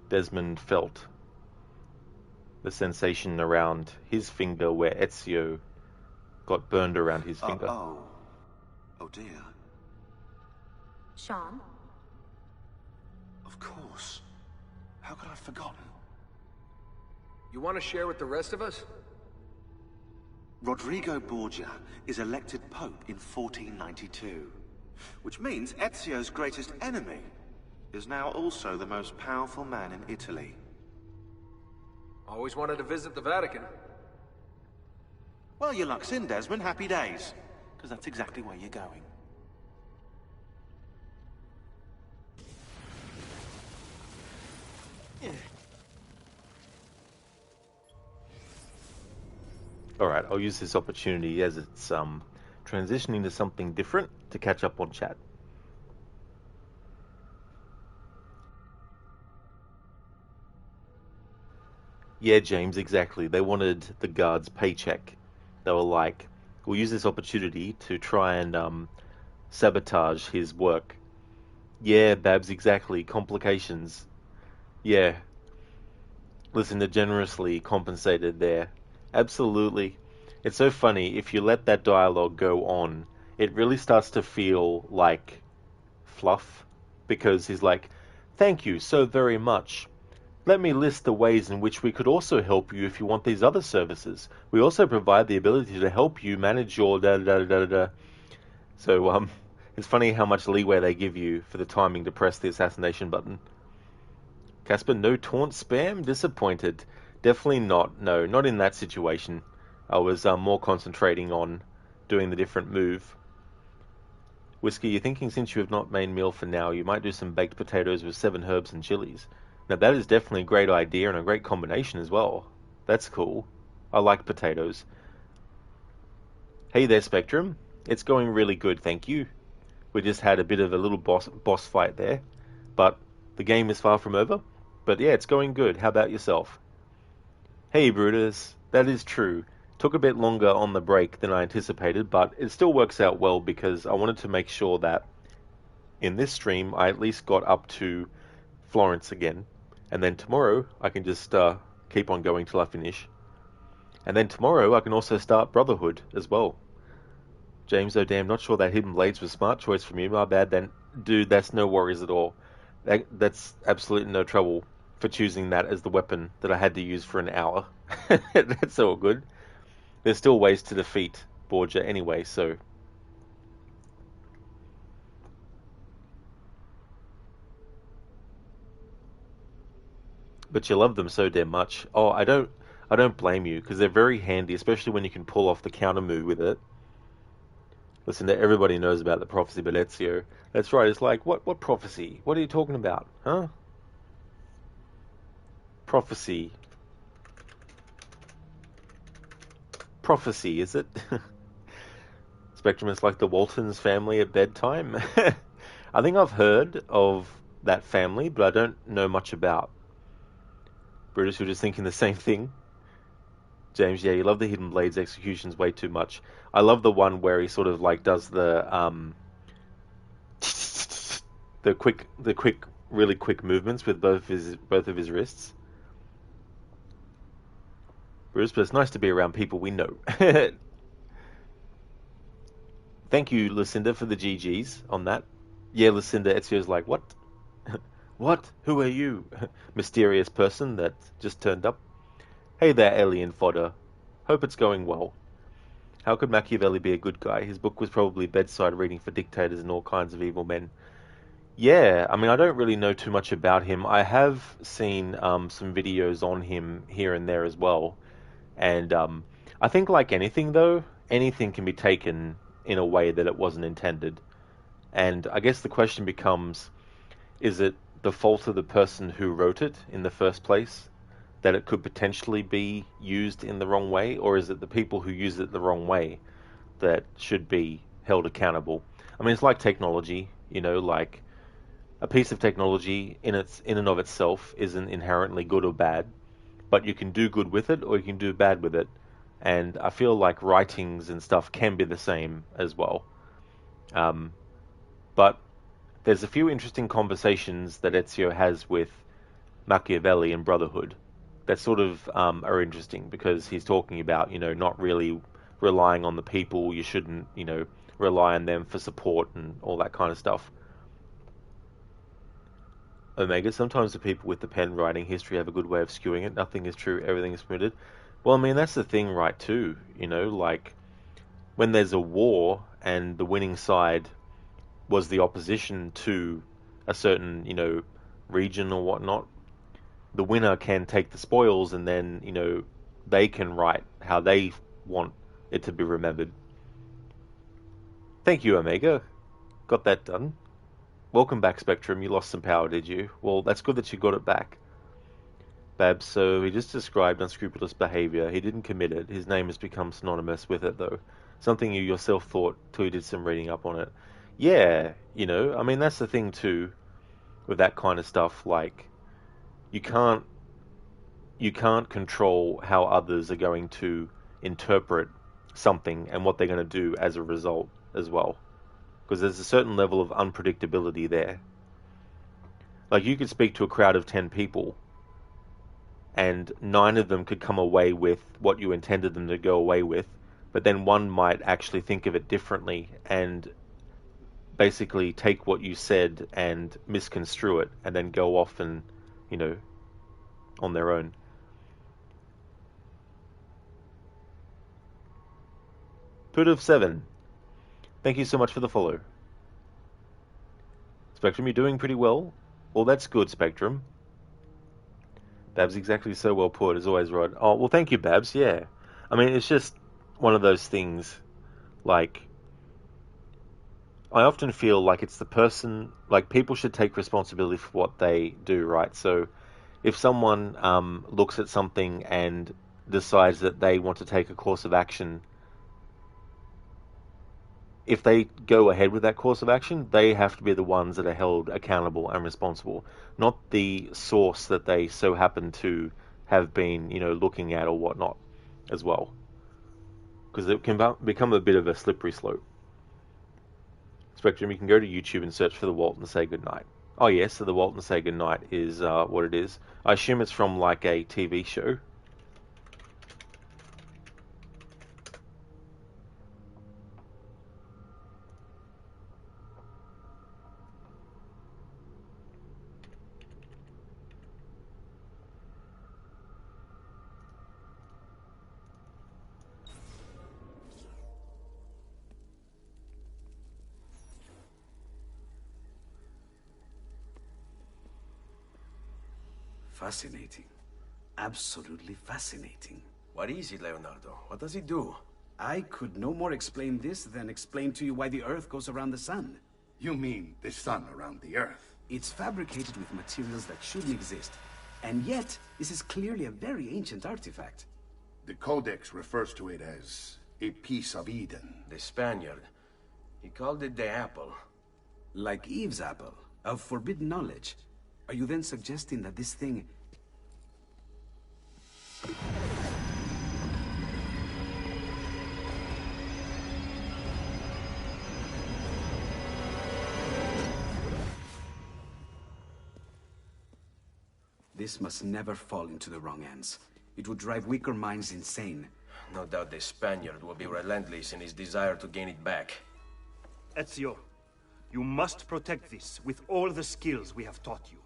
Desmond felt the sensation around his finger where Ezio got burned around his finger. Oh dear. Sean? Of course. How could I have forgotten? You want to share with the rest of us? Rodrigo Borgia is elected Pope in 1492, which means Ezio's greatest enemy is now also the most powerful man in Italy. Always wanted to visit the Vatican. Well, your luck's in, Desmond. Happy days. Because that's exactly where you're going. Alright, I'll use this opportunity as it's transitioning to something different to catch up on chat. Yeah, James, exactly. They wanted the guard's paycheck. They were like, we'll use this opportunity to try and sabotage his work. Yeah, Babs, exactly. Complications. Yeah. Listen, they're generously compensated there. Absolutely. It's so funny. If you let that dialogue go on, it really starts to feel like fluff because he's like, "Thank you so very much. Let me list the ways in which we could also help you if you want these other services. We also provide the ability to help you manage your da da da da da." So, it's funny how much leeway they give you for the timing to press the assassination button. Casper, no taunt spam? Disappointed. Definitely not. No, not in that situation. I was more concentrating on doing the different move. Whiskey, you're thinking since you have not made meal for now, you might do some baked potatoes with 7 herbs and chilies. Now that is definitely a great idea and a great combination as well. That's cool. I like potatoes. Hey there, Spectrum. It's going really good, thank you. We just had a bit of a little boss fight there, but the game is far from over. But yeah, it's going good. How about yourself? Hey, Brutus. That is true. Took a bit longer on the break than I anticipated, but it still works out well because I wanted to make sure that in this stream I at least got up to Florence again. And then tomorrow I can just keep on going till I finish. And then tomorrow I can also start Brotherhood as well. James, oh damn, not sure that Hidden Blades was a smart choice from you. My bad then. Dude, that's no worries at all. That's absolutely no trouble for choosing that as the weapon that I had to use for an hour. That's all good. There's still ways to defeat Borgia anyway, so... But you love them so damn much. Oh, I don't blame you, because they're very handy, especially when you can pull off the counter move with it. Listen, everybody knows about the prophecy, but Ezio. That's right, it's like, what prophecy? What are you talking about? Huh? Prophecy. Prophecy, is it? Spectrum is like the Waltons family at bedtime. I think I've heard of that family, but I don't know much about. Brutus, you're just thinking the same thing. James, yeah, you love the Hidden Blades executions way too much. I love the one where he sort of like does the really quick movements with both of his wrists. Bruce, but it's nice to be around people we know. Thank you, Lucinda, for the GGs on that. Yeah, Lucinda, Ezio's like, what? What? Who are you? Mysterious person that just turned up. Hey there, alien fodder. Hope it's going well. How could Machiavelli be a good guy? His book was probably bedside reading for dictators and all kinds of evil men. Yeah, I mean, I don't really know too much about him. I have seen some videos on him here and there as well. And I think like anything, though, anything can be taken in a way that it wasn't intended. And I guess the question becomes, is it the fault of the person who wrote it in the first place, that it could potentially be used in the wrong way, or is it the people who use it the wrong way that should be held accountable? I mean, it's like technology, you know, like a piece of technology in and of itself isn't inherently good or bad, but you can do good with it or you can do bad with it. And I feel like writings and stuff can be the same as well. But there's a few interesting conversations that Ezio has with Machiavelli and Brotherhood that sort of are interesting, because he's talking about, you know, not really relying on the people. You shouldn't, you know, rely on them for support and all that kind of stuff. Omega, sometimes the people with the pen writing history have a good way of skewing it. Nothing is true, everything is permitted. Well, I mean, that's the thing, right, too. You know, like, when there's a war and the winning side was the opposition to a certain, you know, region or whatnot, the winner can take the spoils and then, you know, they can write how they want it to be remembered. Thank you, Omega. Got that done. Welcome back, Spectrum. You lost some power, did you? Well, that's good that you got it back. Babs, so he just described unscrupulous behavior. He didn't commit it. His name has become synonymous with it, though. Something you yourself thought till you did some reading up on it. Yeah, you know, I mean, that's the thing, too, with that kind of stuff. Like, you can't control how others are going to interpret something and what they're going to do as a result as well. Because there's a certain level of unpredictability there. Like, you could speak to a crowd of 10 people and 9 of them could come away with what you intended them to go away with, but then one might actually think of it differently and basically take what you said and misconstrue it and then go off and, on their own. Put of 7. Thank you so much for the follow. Spectrum, you're doing pretty well. Well, that's good, Spectrum. Babs, exactly so well put, as always, Rod. Oh, well, thank you, Babs, yeah. I mean, it's just one of those things, like, I often feel like it's the person, like, people should take responsibility for what they do, right? So, if someone looks at something and decides that they want to take a course of action, if they go ahead with that course of action, they have to be the ones that are held accountable and responsible, not the source that they so happen to have been, looking at or whatnot as well. Because it can become a bit of a slippery slope. Spectrum, you can go to YouTube and search for The Walt and Say Goodnight. Oh yes, so The Walt and Say Goodnight is what it is. I assume it's from like a TV show. Fascinating. Absolutely fascinating. What is it, Leonardo? What does it do? I could no more explain this than explain to you why the Earth goes around the sun. You mean the sun around the Earth? It's fabricated with materials that shouldn't exist. And yet, this is clearly a very ancient artifact. The Codex refers to it as a piece of Eden. The Spaniard. He called it the apple. Like Eve's apple, of forbidden knowledge. Are you then suggesting that this thing... This must never fall into the wrong hands. It would drive weaker minds insane. No doubt the Spaniard will be relentless in his desire to gain it back. Ezio, you must protect this with all the skills we have taught you.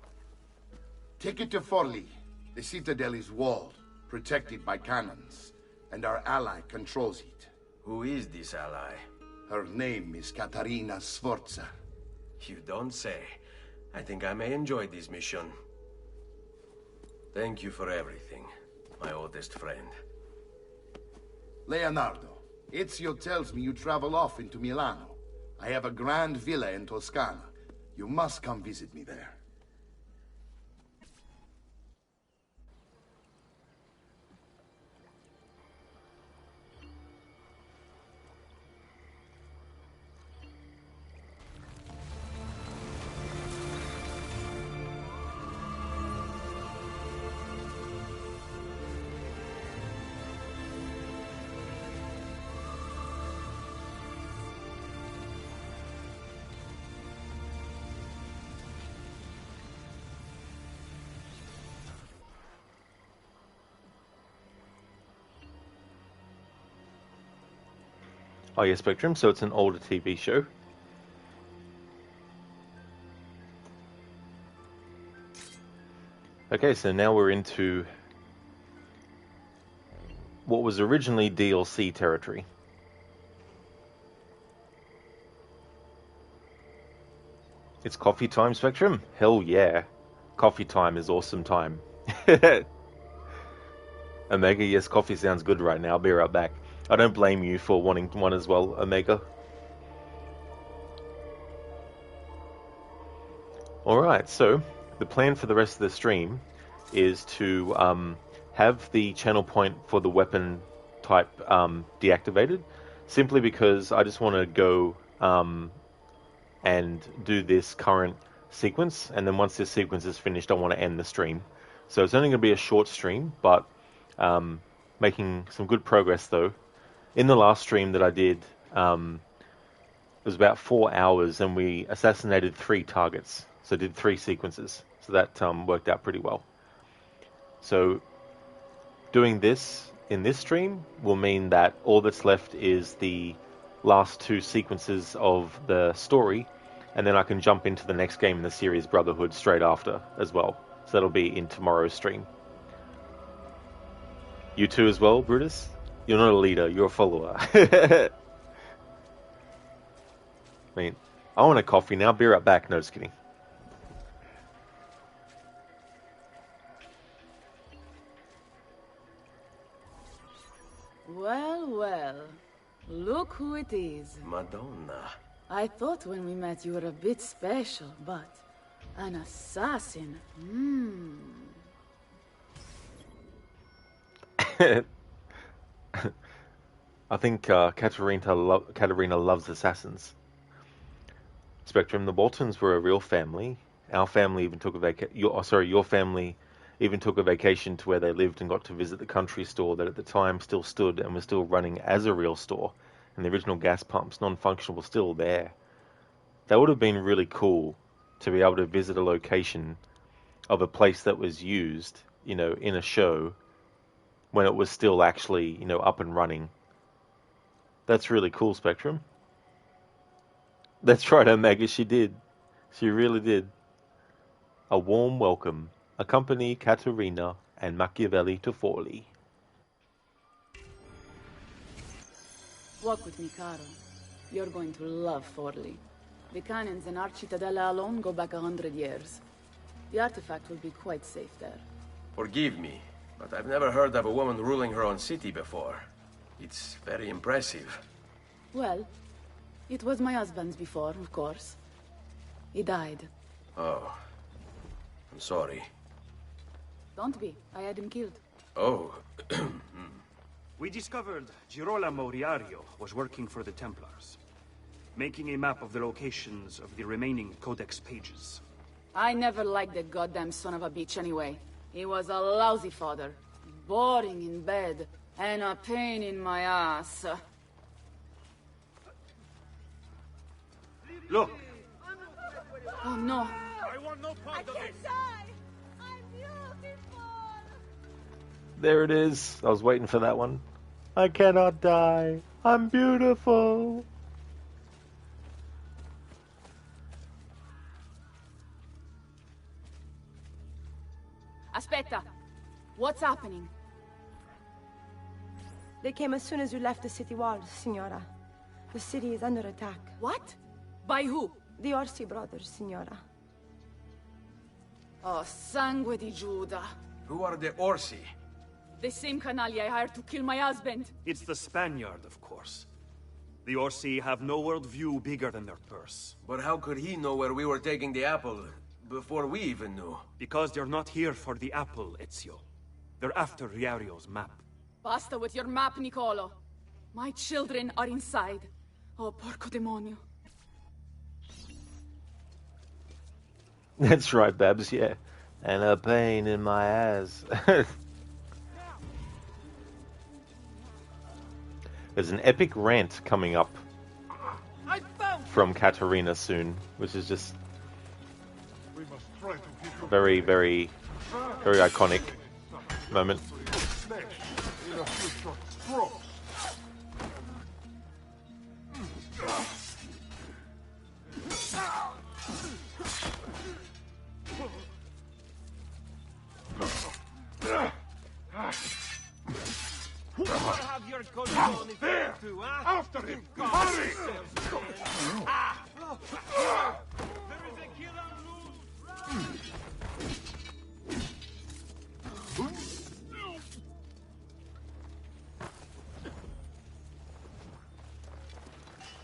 Take it to Forli. The citadel is walled, protected by cannons, and our ally controls it. Who is this ally? Her name is Caterina Sforza. You don't say. I think I may enjoy this mission. Thank you for everything, my oldest friend. Leonardo, Ezio tells me you travel off into Milano. I have a grand villa in Toscana. You must come visit me there. Oh yeah, Spectrum, so it's an older TV show. Okay, so now we're into what was originally DLC territory. It's coffee time, Spectrum? Hell yeah. Coffee time is awesome time. Omega, yes, coffee sounds good right now. I'll be right back. I don't blame you for wanting one as well, Omega. Alright, so the plan for the rest of the stream is to have the channel point for the weapon type deactivated, simply because I just want to go and do this current sequence, and then once this sequence is finished I want to end the stream. So it's only going to be a short stream, but making some good progress though. In the last stream that I did, it was about 4 hours, and we assassinated 3 targets. So did 3 sequences. So that worked out pretty well. So doing this in this stream will mean that all that's left is the last 2 sequences of the story, and then I can jump into the next game in the series, Brotherhood, straight after as well. So that'll be in tomorrow's stream. You too as well, Brutus? You're not a leader, you're a follower. I mean, I want a coffee now. Be right back. No, just kidding. Well, well. Look who it is. Madonna. I thought when we met you were a bit special, but an assassin. I think Katerina loves assassins. Spectrum, the Boltons were a real family. Our family even took a your family even took a vacation to where they lived and got to visit the country store that at the time still stood and was still running as a real store. And the original gas pumps, non-functional, were still there. That would have been really cool to be able to visit a location of a place that was used, in a show when it was still actually, up and running. That's really cool, Spectrum. That's right, Omega, she did. She really did. A warm welcome. Accompany Katerina and Machiavelli to Forlì. Walk with me, Caro. You're going to love Forlì. The cannons in our Cittadella alone go back 100 years. The artifact will be quite safe there. Forgive me, but I've never heard of a woman ruling her own city before. It's very impressive. Well, it was my husband's before, of course. He died. Oh. I'm sorry. Don't be. I had him killed. Oh. We discovered Girolamo Riario was working for the Templars, making a map of the locations of the remaining Codex pages. I never liked that goddamn son of a bitch anyway. He was a lousy father. Boring in bed. And a pain in my ass. Look! Oh no. I want no part of it. There it is. I was waiting for that one. I cannot die. I'm beautiful. Aspetta. What's happening? They came as soon as you left the city walls, Signora. The city is under attack. What? By who? The Orsi brothers, Signora. Oh, sangue di Giuda. Who are the Orsi? The same canaglia I hired to kill my husband. It's the Spaniard, of course. The Orsi have no worldview bigger than their purse. But how could he know where we were taking the apple before we even knew? Because they're not here for the apple, Ezio. They're after Riario's map. Basta with your map, Nicolo. My children are inside. Oh, porco demonio. That's right, Babs, yeah. And a pain in my ass. There's an epic rant coming up from Katerina soon, which is just very, very, very iconic moment. Have your coat there! After him! Hurry! There is a killer loose!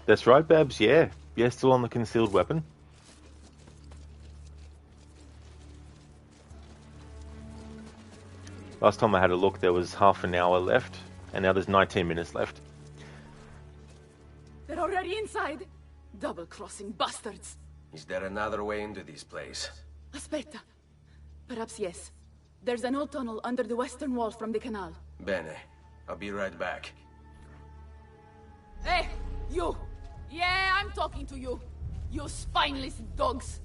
That's right, Babs, yeah. Yeah, still on the concealed weapon. Last time I had a look, there was half an hour left, and now there's 19 minutes left. They're already inside. Double-crossing bastards. Is there another way into this place? Aspetta. Perhaps yes. There's an old tunnel under the western wall from the canal. Bene. I'll be right back. Hey, you! Yeah, I'm talking to you. You spineless dogs.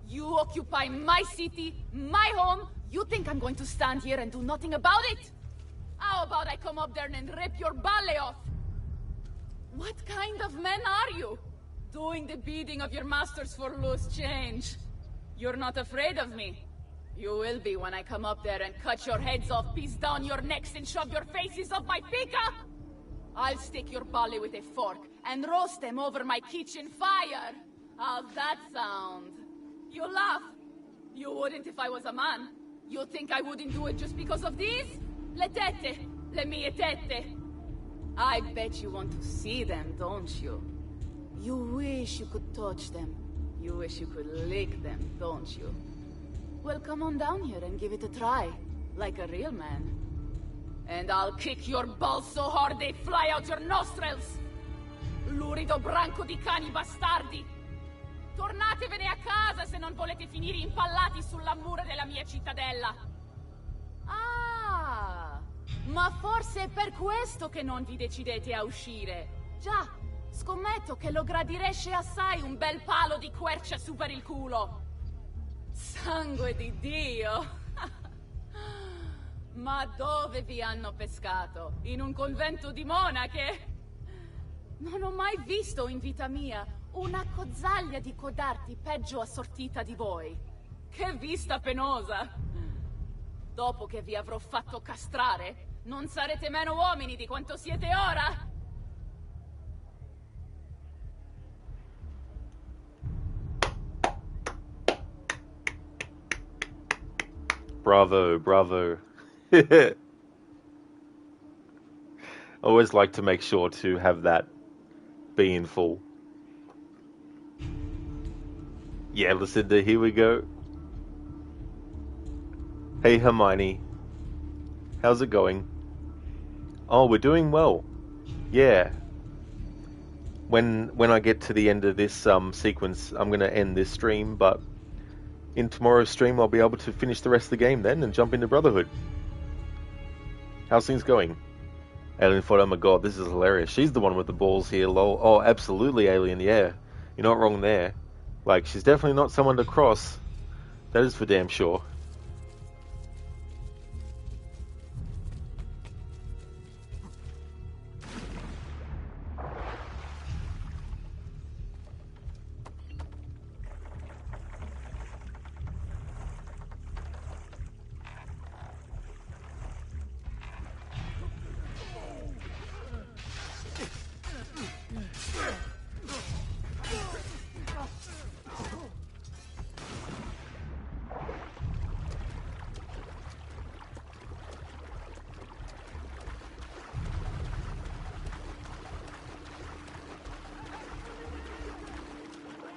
You occupy my city, my home. You think I'm going to stand here and do nothing about it? How about I come up there and rip your ballet off? What kind of men are you? Doing the bidding of your masters for loose change. You're not afraid of me. You will be when I come up there and cut your heads off, piece down your necks, and shove your faces off my pica! I'll stick your ballet with a fork and roast them over my kitchen fire. How's that sound? You laugh. You wouldn't if I was a man. You think I wouldn't do it just because of these? Le tette, le mie tette. I bet you want to see them, don't you? You wish you could touch them. You wish you could lick them, don't you? Well, come on down here and give it a try, like a real man. And I'll kick your balls so hard they fly out your nostrils! Lurido branco di cani bastardi! Tornatevene a casa se non volete finire impallati sulla mura della mia cittadella! Ah! Ma forse è per questo che non vi decidete a uscire! Già, scommetto che lo gradireste assai un bel palo di quercia su per il culo! Sangue di Dio! Ma dove vi hanno pescato? In un convento di monache? Non ho mai visto in vita mia una cozzaglia di codardi peggio assortita di voi. Che vista penosa! Dopo che vi avrò fatto castrare, non sarete meno uomini di quanto siete ora! Bravo, bravo. I always like to make sure to have that be in full. Yeah, Lucinda, here we go. Hey Hermione, how's it going? Oh, we're doing well. Yeah. When I get to the end of this sequence, I'm going to end this stream, but in tomorrow's stream I'll be able to finish the rest of the game then and jump into Brotherhood. How's things going? Alien thought, oh my god, this is hilarious. She's the one with the balls here, lol. Oh, absolutely, Alien, yeah. You're not wrong there. Like, she's definitely not someone to cross. That is for damn sure.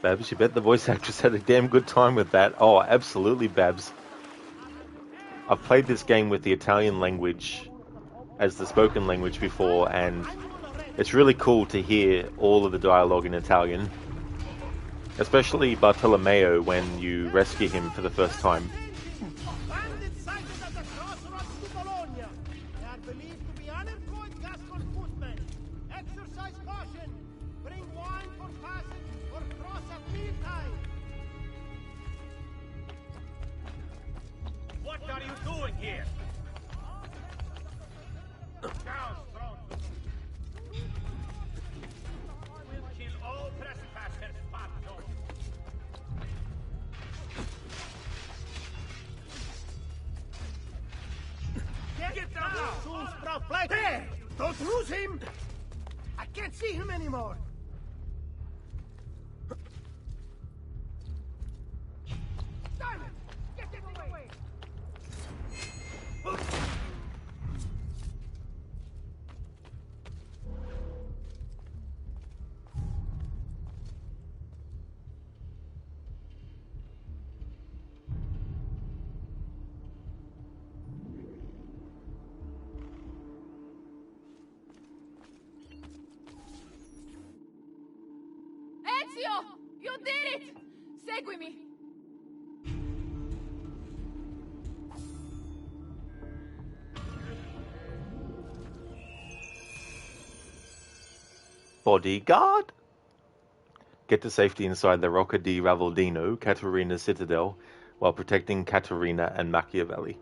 Babs, you bet the voice actress had a damn good time with that. Oh, absolutely, Babs. I've played this game with the Italian language as the spoken language before, and it's really cool to hear all of the dialogue in Italian. Especially Bartolomeo when you rescue him for the first time. Bandits sighted at the crossroads to Bologna. They are believed to be unearthly Gascon footmen. Exercise caution. Bring wine for passage or cross at mealtime. What are you doing here? Down, strong. We'll kill all trespassers, Pato. Get down! Soon sprout flight. There! Don't lose him! I can't see him anymore. Silence! Get him away! Ezio! You did it! Seguimi! Bodyguard? Get to safety inside the Rocca di Ravaldino, Caterina's citadel, while protecting Caterina and Machiavelli.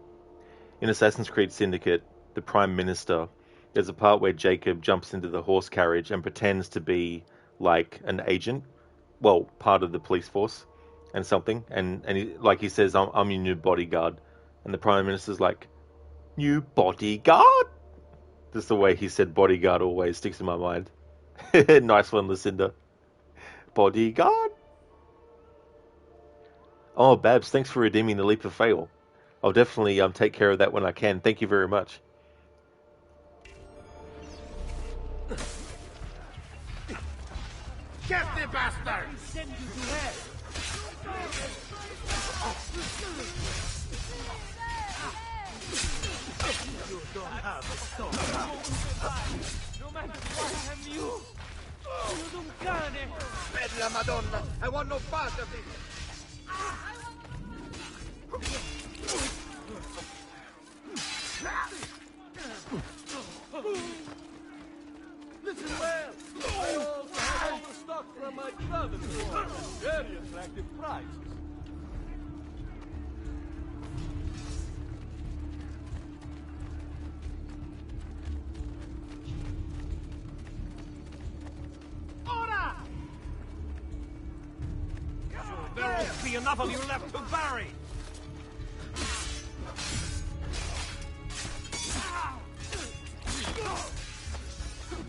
In Assassin's Creed Syndicate, the Prime Minister, there's a part where Jacob jumps into the horse carriage and pretends to be like an agent, well, part of the police force and something, and he says, I'm your new bodyguard, and the Prime Minister's like, new bodyguard? Just the way he said bodyguard always sticks in my mind. Nice one, Lucinda. Bodyguard? Oh, Babs, thanks for redeeming the leap of fail. I'll definitely take care of that when I can. Thank you very much. Get the bastard! Send you to hell. You don't have a stone. No matter what I am you. You don't cane. Bella Madonna, I want no part of it. Listen well. I also have overstock from my brother's store. Very attractive prices. Order! There won't be enough of you left to bury!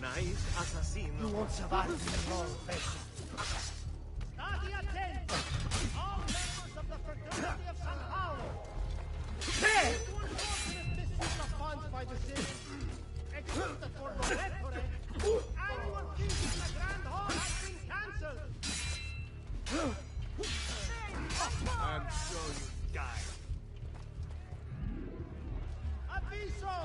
Nice assassino. You won't survive in long fashion. Stati attenti! All members of the fraternity of San Paolo! Hey! Misuse of funds by the city. Except for Auditore, annual feast in the Grand Hall has been cancelled! I'm sure you die. Aviso!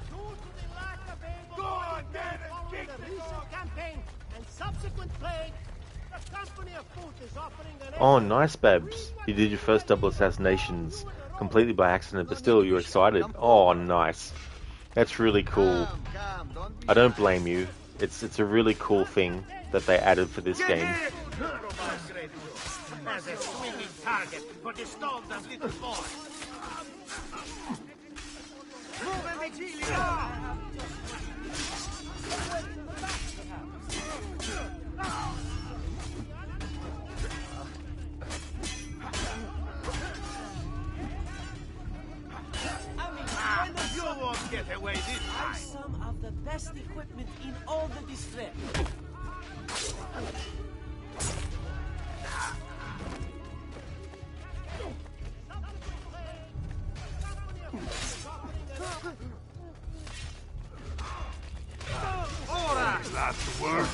Due to the lack of able following the recent campaign and subsequent plague, the company of food is offering an Oh, nice, Babs. You did your first double assassinations completely by accident, but still you're excited. Oh, nice. That's really cool. I don't blame you. It's a really cool thing that they added for this game. As a swinging target for the stalls of little boys. You won't get away this time. Some of the best equipment in all the district. That's the word.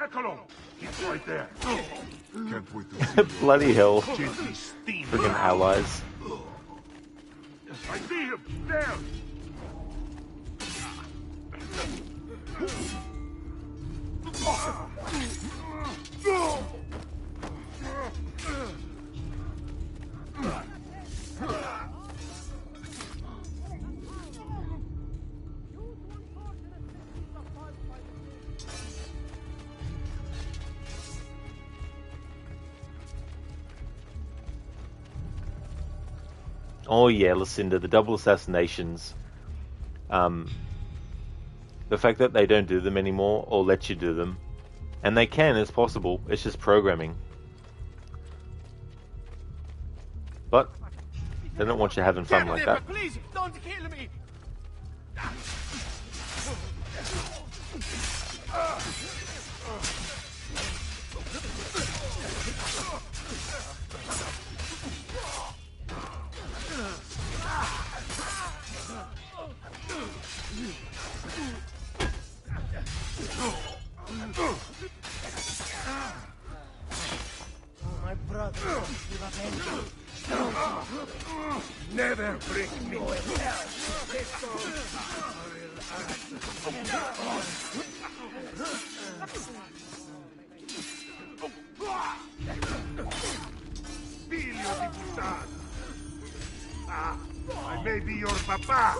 Eccolo! He's right there. Can't wait to see Bloody hell. Friggin' allies. I see him! There! Oh yeah, Lucinda, the double assassinations. The fact that they don't do them anymore or let you do them, and they can, it's possible. It's just programming. But they don't want you having fun like that. Please, don't kill me. never bring me Figlio di puttana! Ah, I may be your papa!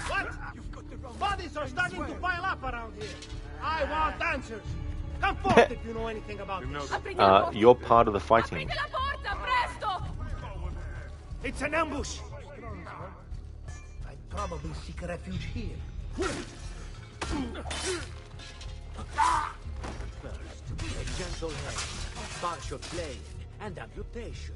What? Bodies are starting to pile up around here. I want answers. Come forth if you know anything about this. You're part of the fighting. It's an ambush. I'd probably seek refuge here. First, a gentle hand, partial playing, and amputation.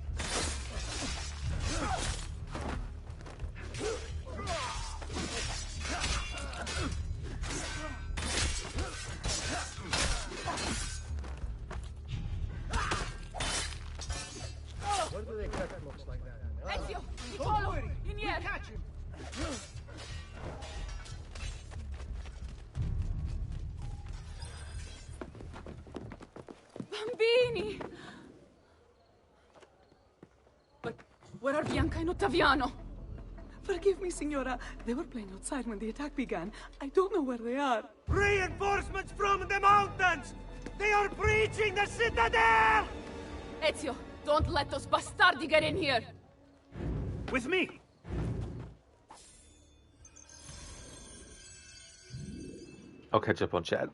Where do they cut looks like that? Ezio, follow! In here! Catch him! Bambini! But where are Bianca and Ottaviano? Forgive me, Signora. They were playing outside when the attack began. I don't know where they are. Reinforcements from the mountains! They are breaching the citadel! Ezio, don't let those bastardi get in here! With me! I'll catch up on chat.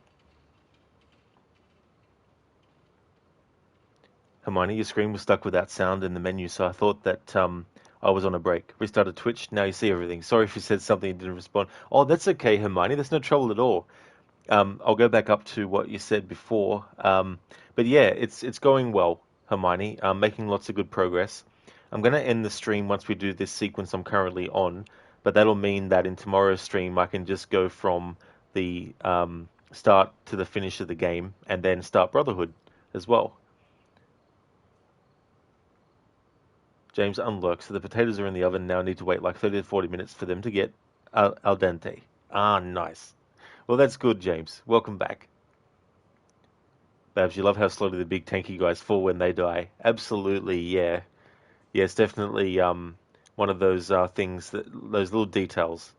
Hermione, your screen was stuck without sound in the menu, so I thought that I was on a break. Restarted Twitch, now you see everything. Sorry if you said something and didn't respond. Oh, that's okay, Hermione, there's no trouble at all. I'll go back up to what you said before. But yeah, it's going well, Hermione. I'm making lots of good progress. I'm going to end the stream once we do this sequence I'm currently on, but that'll mean that in tomorrow's stream I can just go from the start to the finish of the game and then start Brotherhood as well. James unlocked, so the potatoes are in the oven now. Need to wait like 30 to 40 minutes for them to get al dente. Ah, nice. Well, that's good, James. Welcome back. Babs, you love how slowly the big tanky guys fall when they die. Absolutely, yeah. Yeah, it's definitely one of those things, those little details.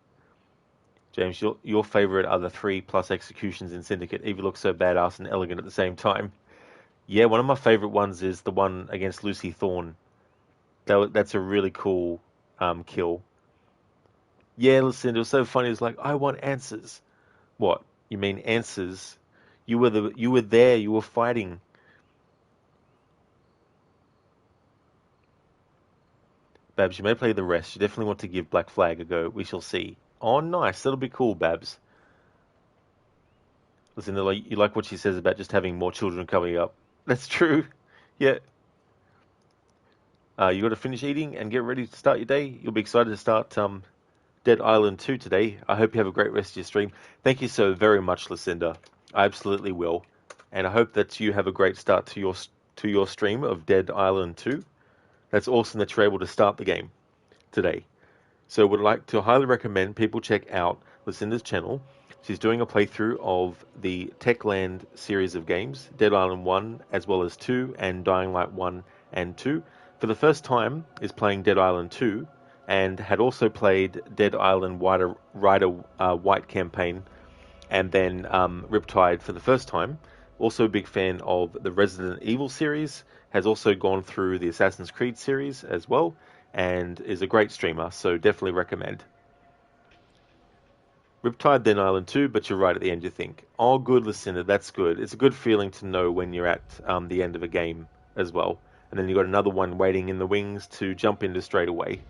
James, your favourite are the 3+ executions in Syndicate. Evie looks so badass and elegant at the same time. Yeah, one of my favourite ones is the one against Lucy Thorne. That's a really cool kill. Yeah, listen, it was so funny. It was like, I want answers. What? You mean answers? You were there. You were fighting. Babs, you may play the rest. You definitely want to give Black Flag a go. We shall see. Oh, nice. That'll be cool, Babs. Listen, you like what she says about just having more children coming up. That's true. Yeah. You got to finish eating and get ready to start your day. You'll be excited to start Dead Island 2 today. I hope you have a great rest of your stream. Thank you so very much, Lucinda. I absolutely will. And I hope that you have a great start to your stream of Dead Island 2. That's awesome that you're able to start the game today. So would like to highly recommend people check out Lucinda's channel. She's doing a playthrough of the Techland series of games, Dead Island 1 as well as 2, and Dying Light 1 and 2. For the first time is playing Dead Island 2, and had also played Dead Island Rider White campaign, and then Riptide for the first time. Also a big fan of the Resident Evil series, has also gone through the Assassin's Creed series as well, and is a great streamer, so definitely recommend. Riptide, then Island 2, but you're right at the end, you think. Oh, good, Lucinda, that's good. It's a good feeling to know when you're at the end of a game as well. And then you've got another one waiting in the wings to jump into straight away.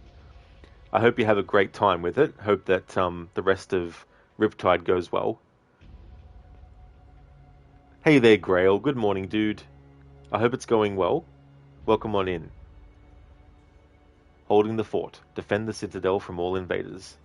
I hope you have a great time with it. Hope that the rest of Riptide goes well. Hey there, Grail. Good morning, dude. I hope it's going well. Welcome on in. Holding the fort. Defend the citadel from all invaders.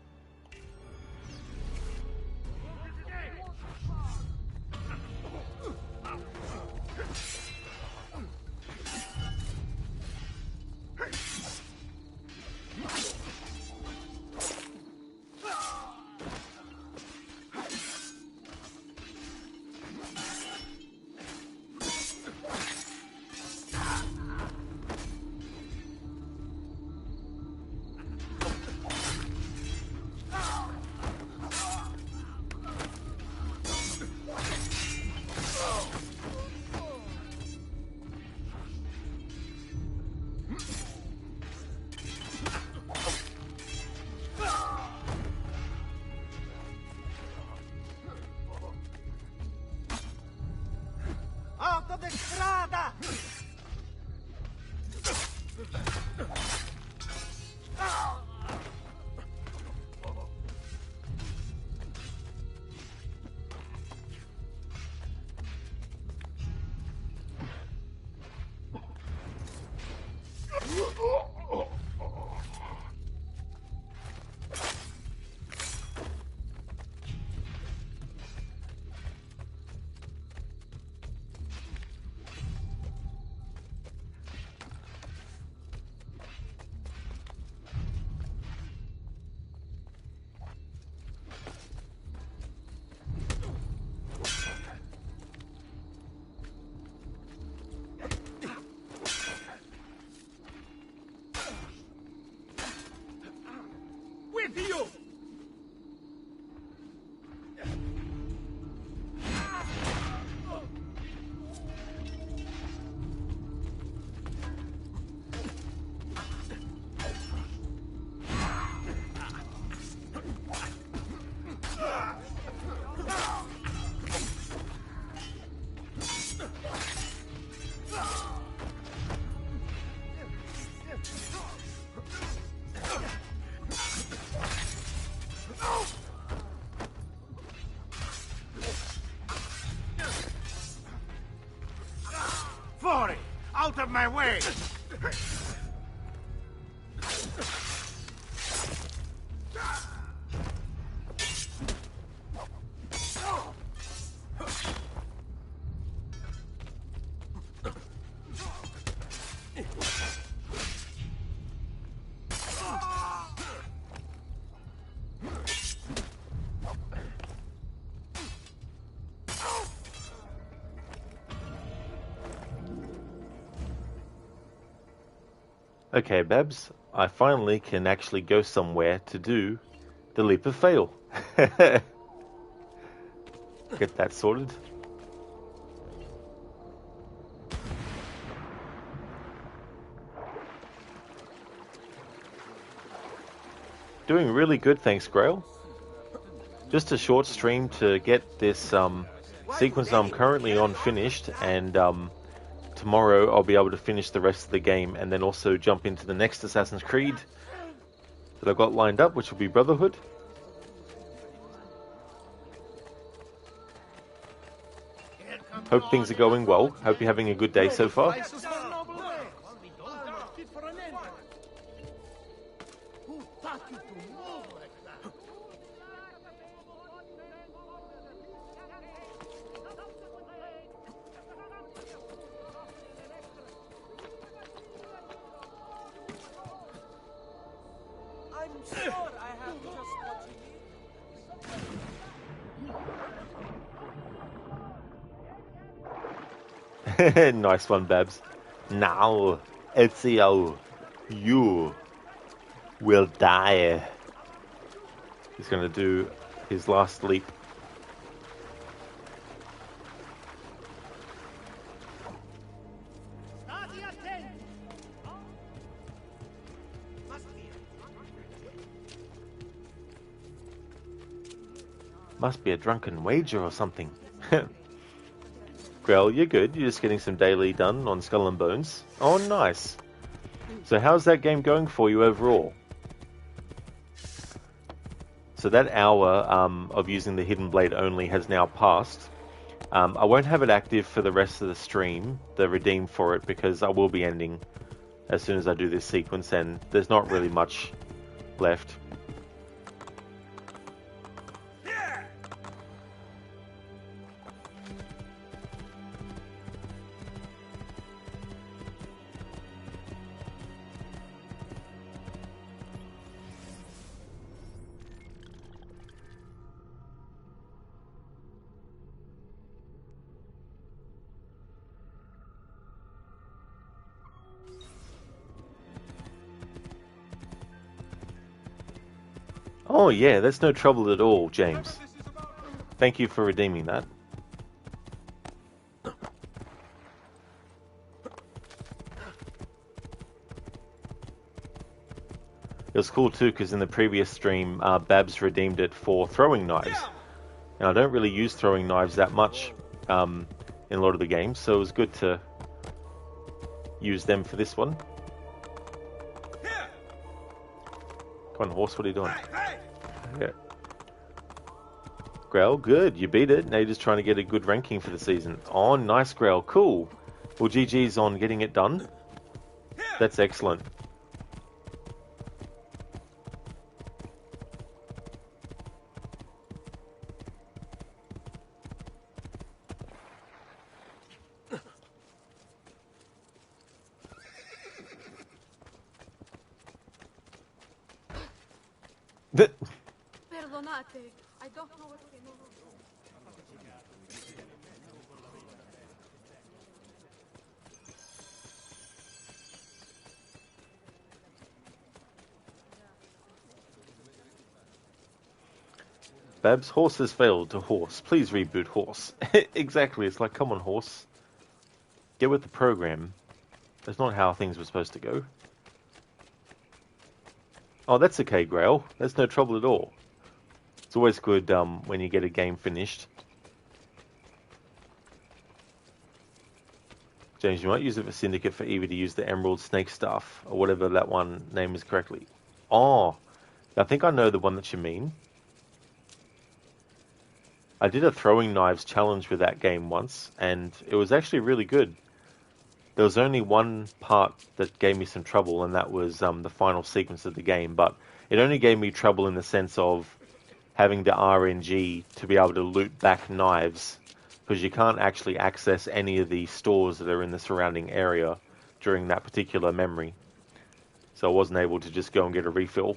to you! Fori! Out of my way! Okay, Babs, I finally can actually go somewhere to do the leap of fail. Get that sorted. Doing really good, thanks, Grail. Just a short stream to get this sequence I'm currently on finished, and tomorrow I'll be able to finish the rest of the game and then also jump into the next Assassin's Creed that I've got lined up, which will be Brotherhood. Hope things are going well. Hope you're having a good day so far. I'm sure I have just what you need. Nice one, Babs. Now, Ezio, you will die. He's going to do his last leap. Must be a drunken wager or something. Grell, you're good. You're just getting some daily done on Skull and Bones. Oh, nice. So how's that game going for you overall? So that hour of using the Hidden Blade only has now passed. I won't have it active for the rest of the stream, the redeem for it, because I will be ending as soon as I do this sequence, and there's not really much left. Oh yeah, that's no trouble at all, James. Thank you for redeeming that. It was cool too, because in the previous stream, Babs redeemed it for throwing knives. And I don't really use throwing knives that much in a lot of the games, so it was good to use them for this one. Come on, horse, what are you doing? Yeah. Grell, good, you beat it. Now you're just trying to get a good ranking for the season. Oh, nice, Grell, cool. Well, GG's on getting it done. That's excellent. Perdonate, I don't know what came over. Babs. Horse has failed to horse. Please reboot horse. Exactly. It's like, come on, horse. Get with the program. That's not how things were supposed to go. Oh, that's okay, Grail. That's no trouble at all. It's always good when you get a game finished. James, you might use it for Syndicate for Evie to use the Emerald Snake Staff, or whatever that one name is correctly. Oh, I think I know the one that you mean. I did a throwing knives challenge with that game once, and it was actually really good. There was only one part that gave me some trouble, and that was the final sequence of the game, but it only gave me trouble in the sense of having the RNG to be able to loot back knives, because you can't actually access any of the stores that are in the surrounding area during that particular memory. So I wasn't able to just go and get a refill.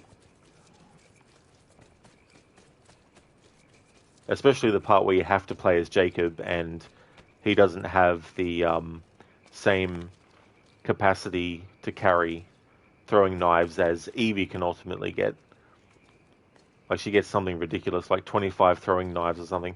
Especially the part where you have to play as Jacob and he doesn't have the same capacity to carry throwing knives as Evie can ultimately get. Like, she gets something ridiculous, like 25 throwing knives or something.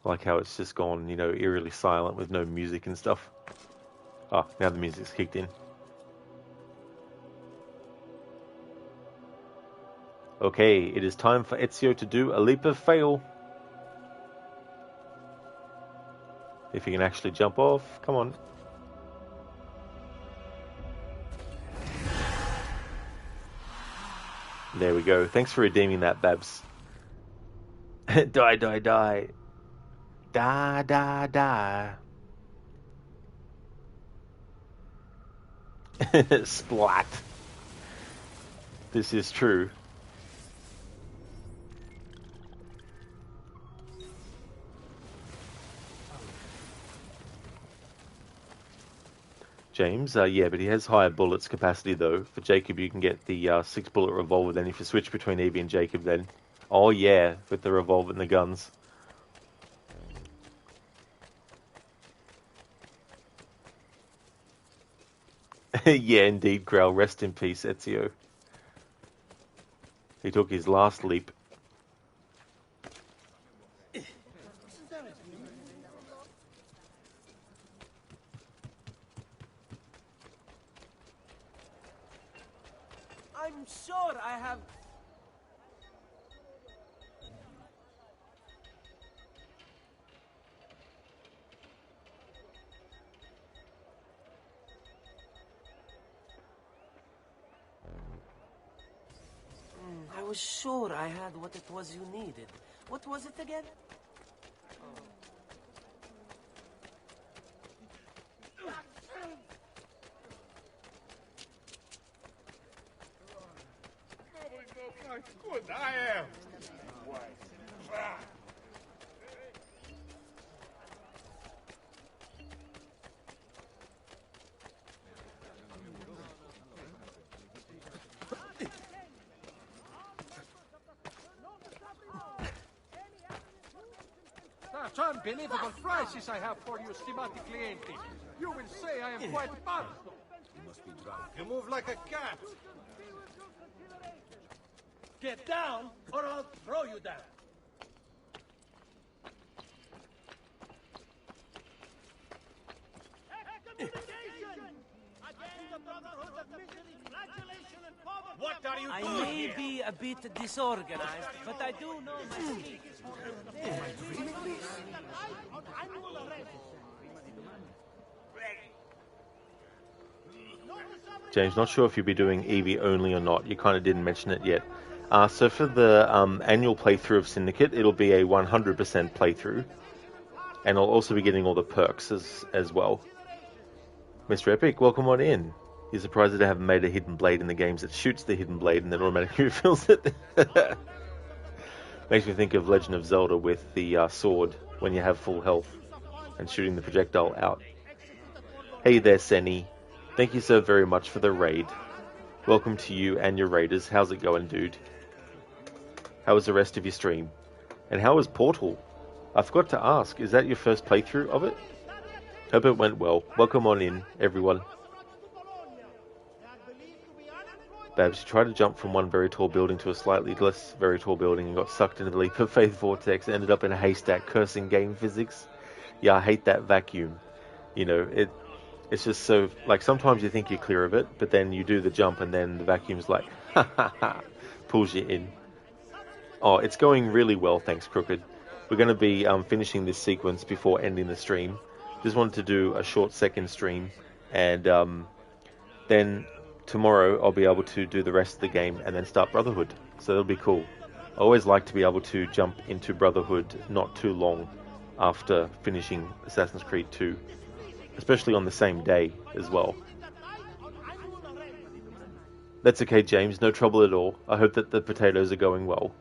I like how it's just gone, you know, eerily silent with no music and stuff. Oh, now the music's kicked in. Okay, it is time for Ezio to do a leap of fail. If he can actually jump off, come on. There we go. Thanks for redeeming that, Babs. Die, die, die. Die, die, die. Splat. This is true. James, yeah, but he has higher bullets capacity though. For Jacob, you can get the 6-bullet revolver. Then if you switch between Evie and Jacob, then oh yeah, with the revolver and the guns. Yeah, indeed, Grail. Rest in peace, Ezio. He took his last leap. I'm sure I have... I was sure I had what it was you needed. What was it again? Good I am. Such unbelievable prices I have for you, stimati clienti. You will say I am quite bad. You must be drunk. You move like a cat. Get down, or I'll throw you down. What are you I doing may here? be a bit disorganized, but I do know my speak. James, not sure if you'll be doing Evie only or not. You kind of didn't mention it yet. So for the annual playthrough of Syndicate, it'll be a 100% playthrough. And I'll also be getting all the perks as well. Mr. Epic, welcome on in. You're surprised that I haven't made a hidden blade in the games that shoots the hidden blade and then automatically refills it. Makes me think of Legend of Zelda with the sword when you have full health. and shooting the projectile out. Hey there, Senny. Thank you so very much for the raid. Welcome to you and your raiders. How's it going, dude? How was the rest of your stream? And how was Portal? I forgot to ask, is that your first playthrough of it? Hope it went well. Welcome on in, everyone. Babs, you tried to jump from one very tall building to a slightly less very tall building and got sucked into the leap of faith vortex and ended up in a haystack cursing game physics. Yeah, I hate that vacuum. You know, it's just so, like, sometimes you think you're clear of it, but then you do the jump and then the vacuum's like, ha ha ha, pulls you in. Oh, it's going really well, thanks, Crooked. We're going to be finishing this sequence before ending the stream. Just wanted to do a short second stream, and then tomorrow I'll be able to do the rest of the game and then start Brotherhood. So that'll be cool. I always like to be able to jump into Brotherhood not too long after finishing Assassin's Creed 2, especially on the same day as well. That's okay, James, no trouble at all. I hope that the potatoes are going well.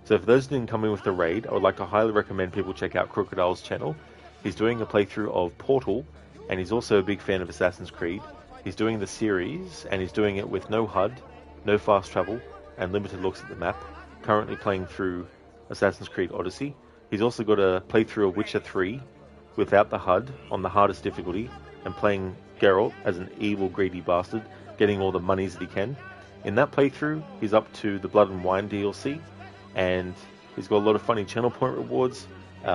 So for those who didn't come in with the raid, I would like to highly recommend people check out Crocodile's channel. He's doing a playthrough of Portal, and he's also a big fan of Assassin's Creed. He's doing the series, and he's doing it with no HUD, no fast travel, and limited looks at the map. Currently playing through Assassin's Creed Odyssey. He's also got a playthrough of Witcher 3 without the HUD on the hardest difficulty, and playing Geralt as an evil, greedy bastard, getting all the monies that he can. In that playthrough, he's up to the Blood and Wine DLC, and he's got a lot of funny channel point rewards.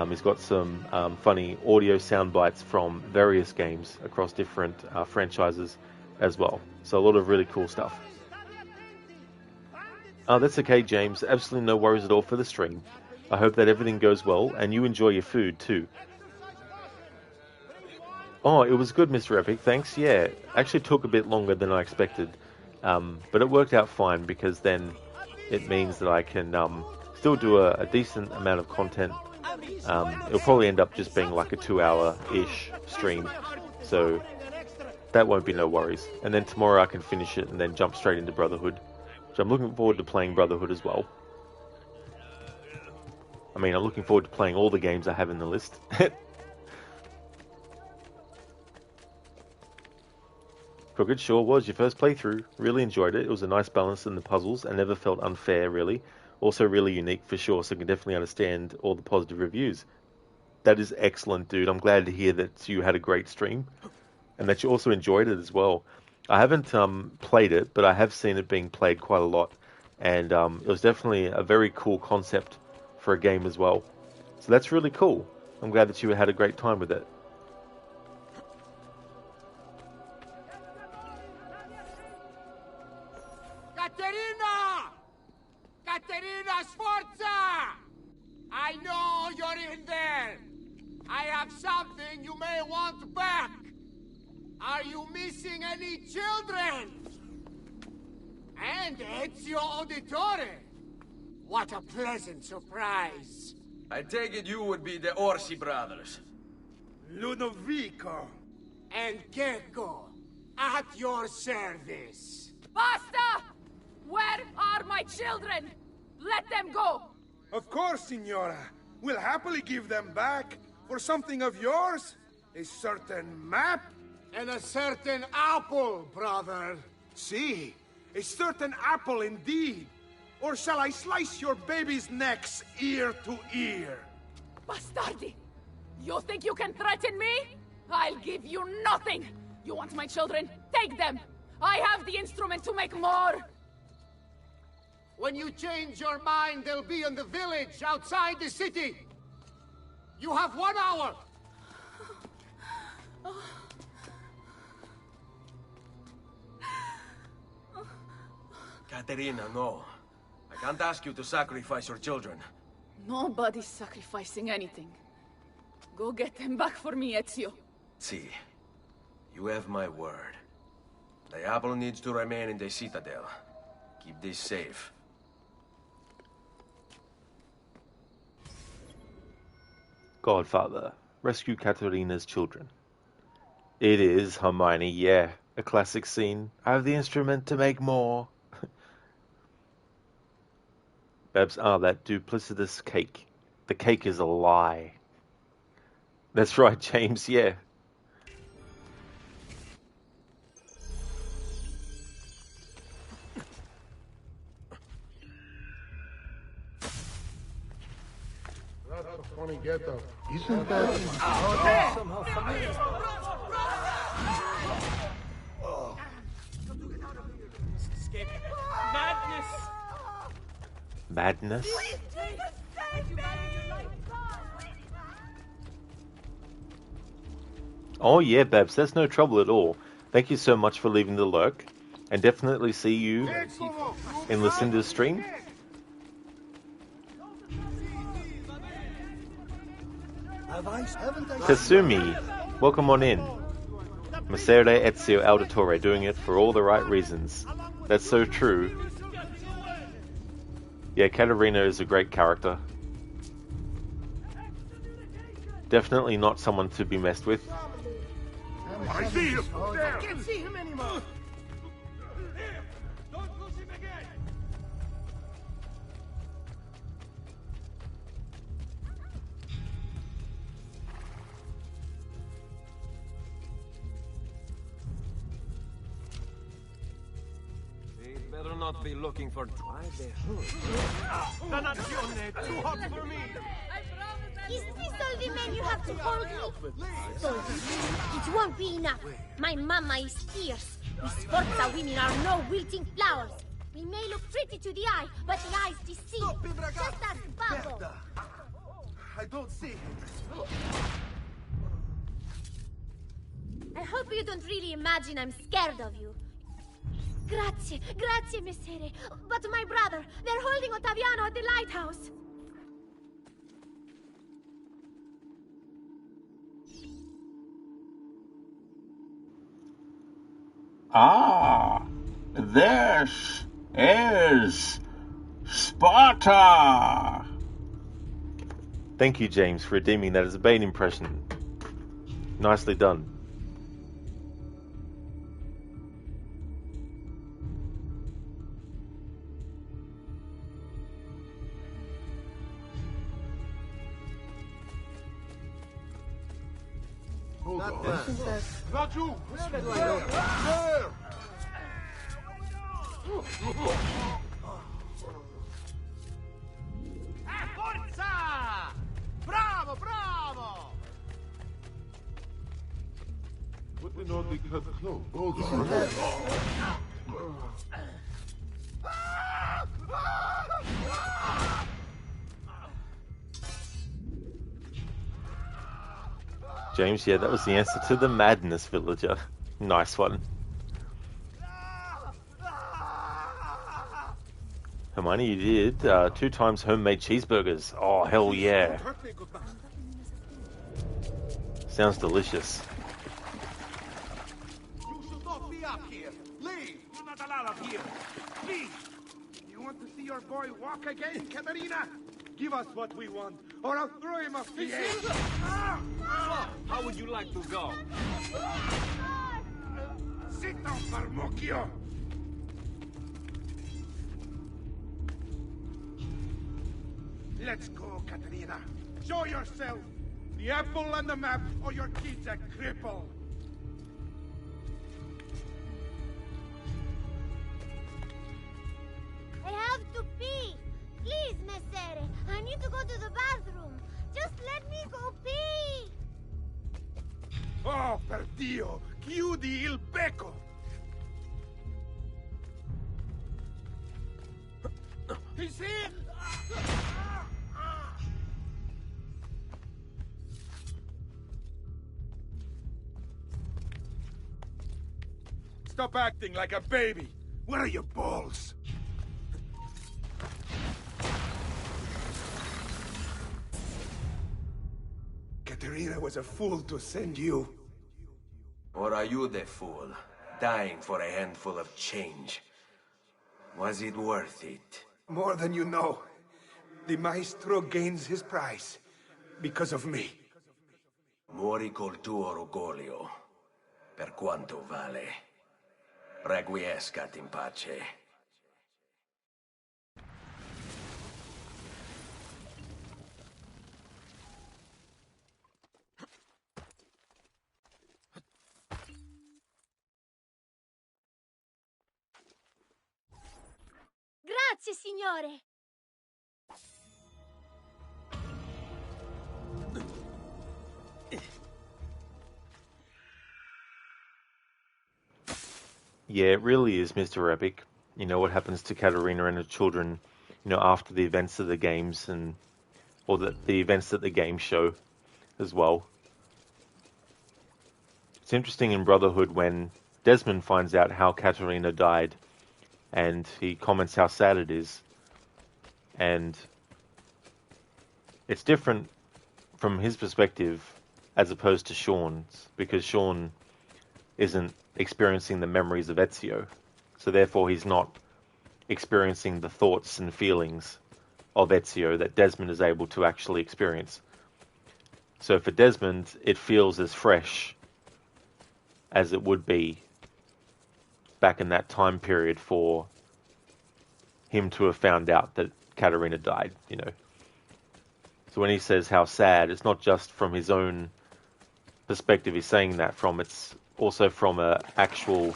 He's got some funny audio sound bites from various games across different franchises as well. So a lot of really cool stuff. That's okay, James. Absolutely no worries at all for the stream. I hope that everything goes well and you enjoy your food too. Oh, it was good, Mr. Epic. Thanks. Yeah, actually took a bit longer than I expected. But it worked out fine because then it means that I can still do a decent amount of content. It'll probably end up just being like a 2-hour-ish stream, so that won't be no worries. And then tomorrow I can finish it and then jump straight into Brotherhood. So I'm looking forward to playing Brotherhood as well. I mean, I'm looking forward to playing all the games I have in the list. Crooked sure was your first playthrough. Really enjoyed it. It was a nice balance in the puzzles and never felt unfair, really. Also really unique for sure, so I can definitely understand all the positive reviews. That is excellent, dude. I'm glad to hear that you had a great stream and that you also enjoyed it as well. I haven't played it, but I have seen it being played quite a lot, and it was definitely a very cool concept for a game as well. So that's really cool. I'm glad that you had a great time with it. Caterina Sforza! I know you're in there! I have something you may want back! Are you missing any children? And Ezio Auditore! What a pleasant surprise! I take it you would be the Orsi brothers. Ludovico and Gecko, at your service. Basta! Where are my children? Let them go! Of course, Signora. We'll happily give them back for something of yours. A certain map. And a certain apple, brother. See, a certain apple indeed. Or shall I slice your baby's necks ear to ear? Bastardi! You think you can threaten me? I'll give you nothing! You want my children? Take them! I have the instrument to make more! When you change your mind, they'll be in the village outside the city. You have 1 hour. Caterina, no. I can't ask you to sacrifice your children. Nobody's sacrificing anything. Go get them back for me, Ezio. See, you have my word. The apple needs to remain in the Citadel. Keep this safe. Godfather, rescue Caterina's children. It is, Hermione, yeah. A classic scene. I have the instrument to make more. Babs, that duplicitous cake. The cake is a lie. That's right, James, yeah. That's a funny getup. Isn't that somehow familiar? Escape. Madness! Madness? Oh yeah, Babs, that's no trouble at all. Thank you so much for leaving the lurk, and definitely see you in Lucinda's stream. Kasumi, welcome on in. Mesere Ezio Auditore, doing it for all the right reasons. That's so true. Yeah, Katarina is a great character. Definitely not someone to be messed with. I see him! I can't see him anymore! Don't lose him again! They better not be looking for... Why the hood? Dannazione, too hot for me! Is this all the men you have to hold me? It won't be enough. My mama is fierce. We Sforza women are no wilting flowers. We may look pretty to the eye, but the eyes deceive. Just as Babbo. I don't see. I hope you don't really imagine I'm scared of you. Grazie, grazie, Messere. But my brother, they're holding Ottaviano at the lighthouse. Ah, this is Sparta! Thank you, James, for redeeming that as a Bane impression. Nicely done. Hold on. Not you! There! Forza! Bravo, bravo! What in all the cut clothes? Hold on. James, yeah, that was the answer to the madness, villager. Nice one. Hermione, you did 2 times homemade cheeseburgers. Oh, hell yeah. Sounds delicious. You should not be up here. Leave! You're not allowed up here. Leave! You want to see your boy walk again, Katarina? Give us what we want, or I'll throw him off the edge. So, how would you like to go? Sit down, Farmocchio. Let's go, Katarina. Show yourself. The apple on the map, or your kid's a cripple. I have to pee. Please, Messere. I need to go to the bathroom. Just let me go pee. Oh, per Dio! Chiudi il becco! He's here! Stop acting like a baby! Where are your balls? Katerina was a fool to send you. Or are you the fool, dying for a handful of change? Was it worth it? More than you know. The maestro gains his prize. Because of me. Muori col tuo orgoglio. Per quanto vale. Requiescat in pace. Grazie, signore. Yeah, it really is Mr. Epic. You know, what happens to Katarina and her children, after the events of the games or the events that the games show as well. It's interesting in Brotherhood when Desmond finds out how Katarina died and he comments how sad it is. And it's different from his perspective as opposed to Sean's, because Sean isn't experiencing the memories of Ezio. So therefore he's not experiencing the thoughts and feelings of Ezio that Desmond is able to actually experience. So for Desmond, it feels as fresh as it would be back in that time period for him to have found out that Katarina died, So when he says how sad, it's not just from his own perspective he's saying that from, it's also from a actual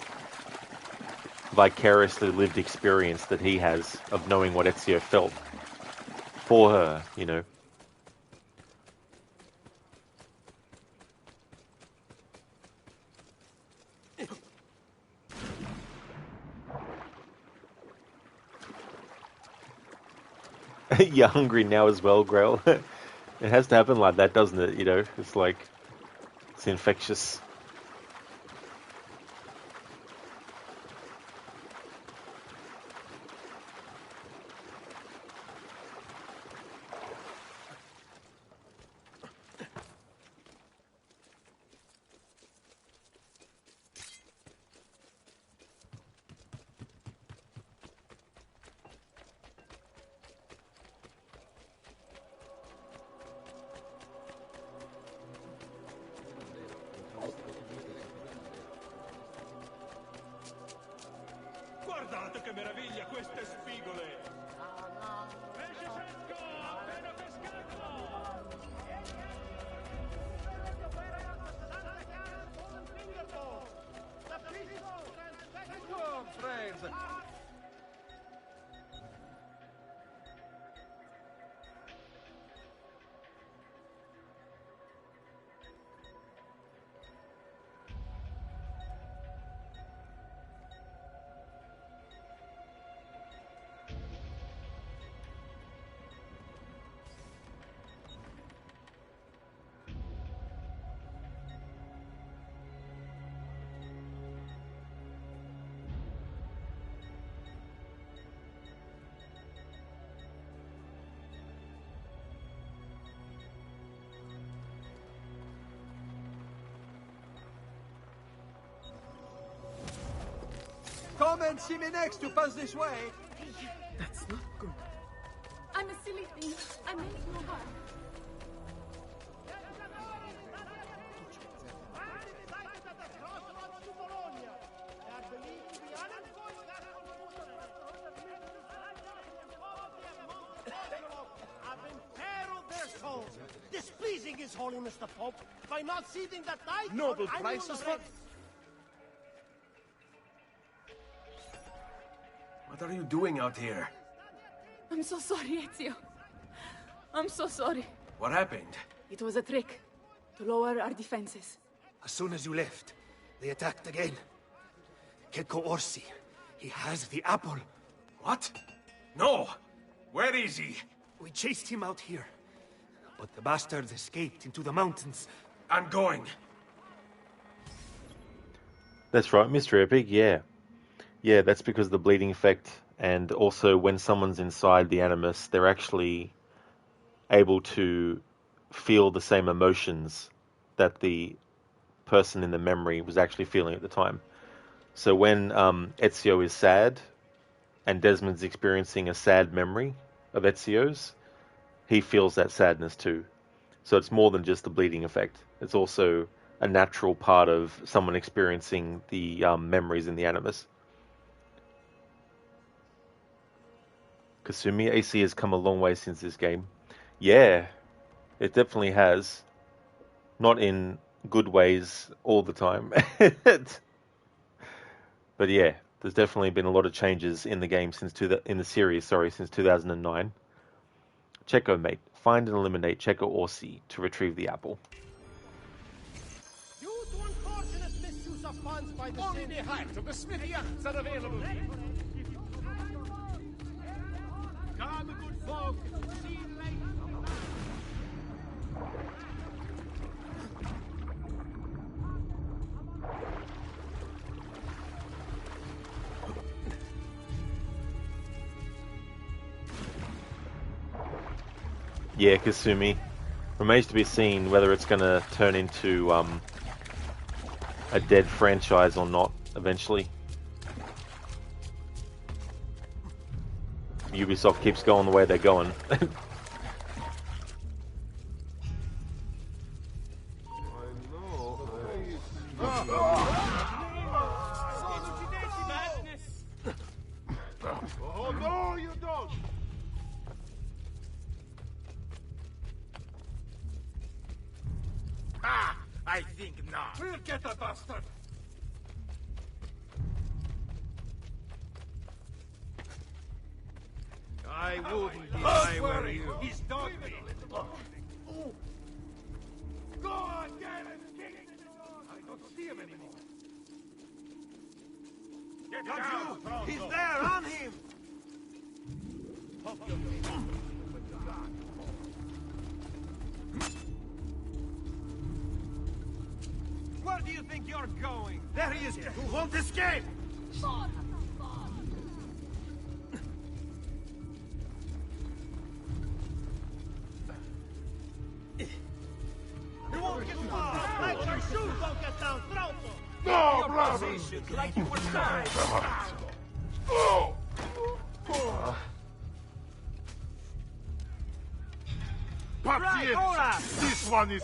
vicariously lived experience that he has of knowing what Ezio felt for her, You're hungry now as well, Grail. It has to happen like that, doesn't it? It's like, it's infectious. Guardate che meraviglia queste spigole! Pesce fresco! Appena pescato! Friends! Come and see me next to pass this way. That's not good. I'm a silly thing. I meant no harm. I've imperiled their souls, displeasing His Holiness the Pope by not ceding that night. Noble prices for... What are you doing out here? I'm so sorry, Ezio. I'm so sorry. What happened? It was a trick to lower our defenses. As soon as you left, they attacked again. Checco Orsi, he has the apple. What? No! Where is he? We chased him out here, but the bastards escaped into the mountains. I'm going. That's right, Mr. Epic, yeah. Yeah, that's because of the bleeding effect, and also when someone's inside the animus, they're actually able to feel the same emotions that the person in the memory was actually feeling at the time. So when Ezio is sad, and Desmond's experiencing a sad memory of Ezio's, he feels that sadness too. So it's more than just the bleeding effect. It's also a natural part of someone experiencing the memories in the animus. Kasumi AC has come a long way since this game. Yeah, it definitely has. Not in good ways all the time. But yeah, There's definitely been a lot of changes in the game in the series, since 2009. Checkmate. Find and eliminate Checker Orsi to retrieve the apple. Due to unfortunate misuse of funds by the Only the height of the smithy acts are available. Come, good folk. See you later. Yeah, Kasumi. Remains to be seen whether it's going to turn into a dead franchise or not eventually. Ubisoft keeps going the way they're going. Oh, no, you don't! Ah, I think not. We'll get the bastard! I wouldn't if I were you. He's done me. Go on, get him! I don't see him anymore. Get down! He's there, on him! Where do you think you're going? There he is! You won't escape! You won't get far! Like your shoes don't get down, Tronco! No, Your brother! position, like you were dying! Papier! This one is...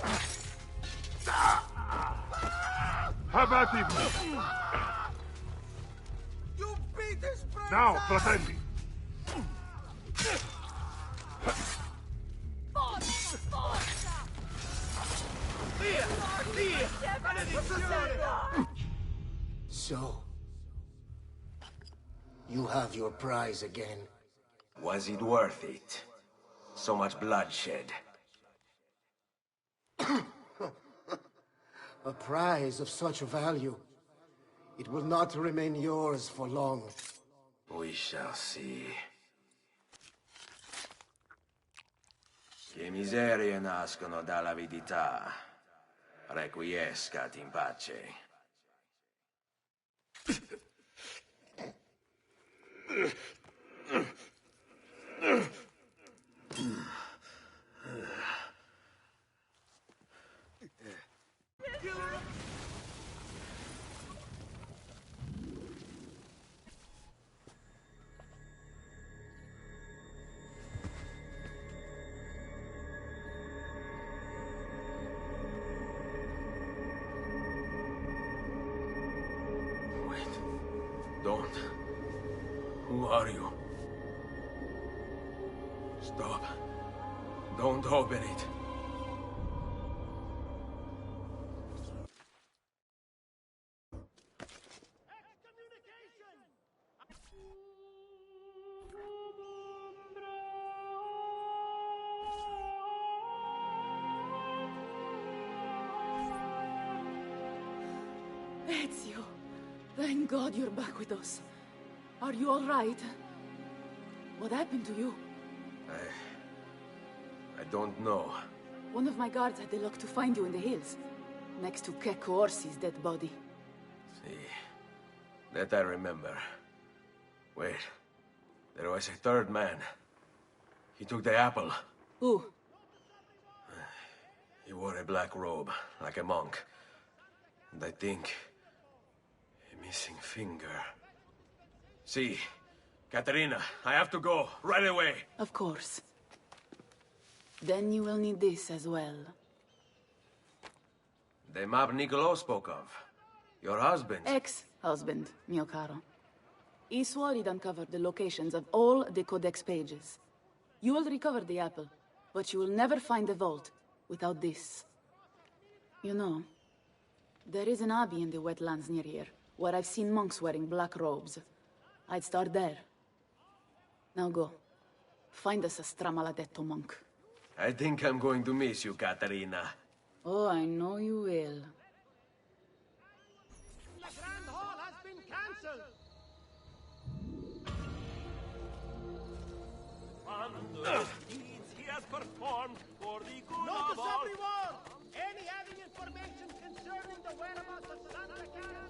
How about him? You beat this brave Now, guy! protect me. So, you have your prize again. Was it worth it? So much bloodshed. A prize of such value. It will not remain yours for long. We shall see. Che miserie nascono dall'avidità. Requiescat in pace. Don't. Who are you? Stop. Don't open it. Ezio, thank God you're back with us. Are you all right? What happened to you? I don't know. One of my guards had the luck to find you in the hills, next to Keko Orsi's dead body. See, that I remember. Wait, there was a third man. He took the apple. Who? He wore a black robe, like a monk. And I think... a missing finger. See, Katerina, I have to go, right away. Of course. Then you will need this as well. The map Niccolo spoke of. Your husband. Ex-husband, mio caro. He swore he'd uncovered the locations of all the Codex pages. You will recover the apple, but you will never find the vault without this. You know, there is an abbey in the wetlands near here. where I've seen monks wearing black robes. I'd start there. Now go. Find us a Stramaladetto monk. I think I'm going to miss you, Katarina. Oh, I know you will. The Grand Hall has been cancelled! He has performed for the good Notice of all. everyone! Any having information concerning the whereabouts of Santa Clara?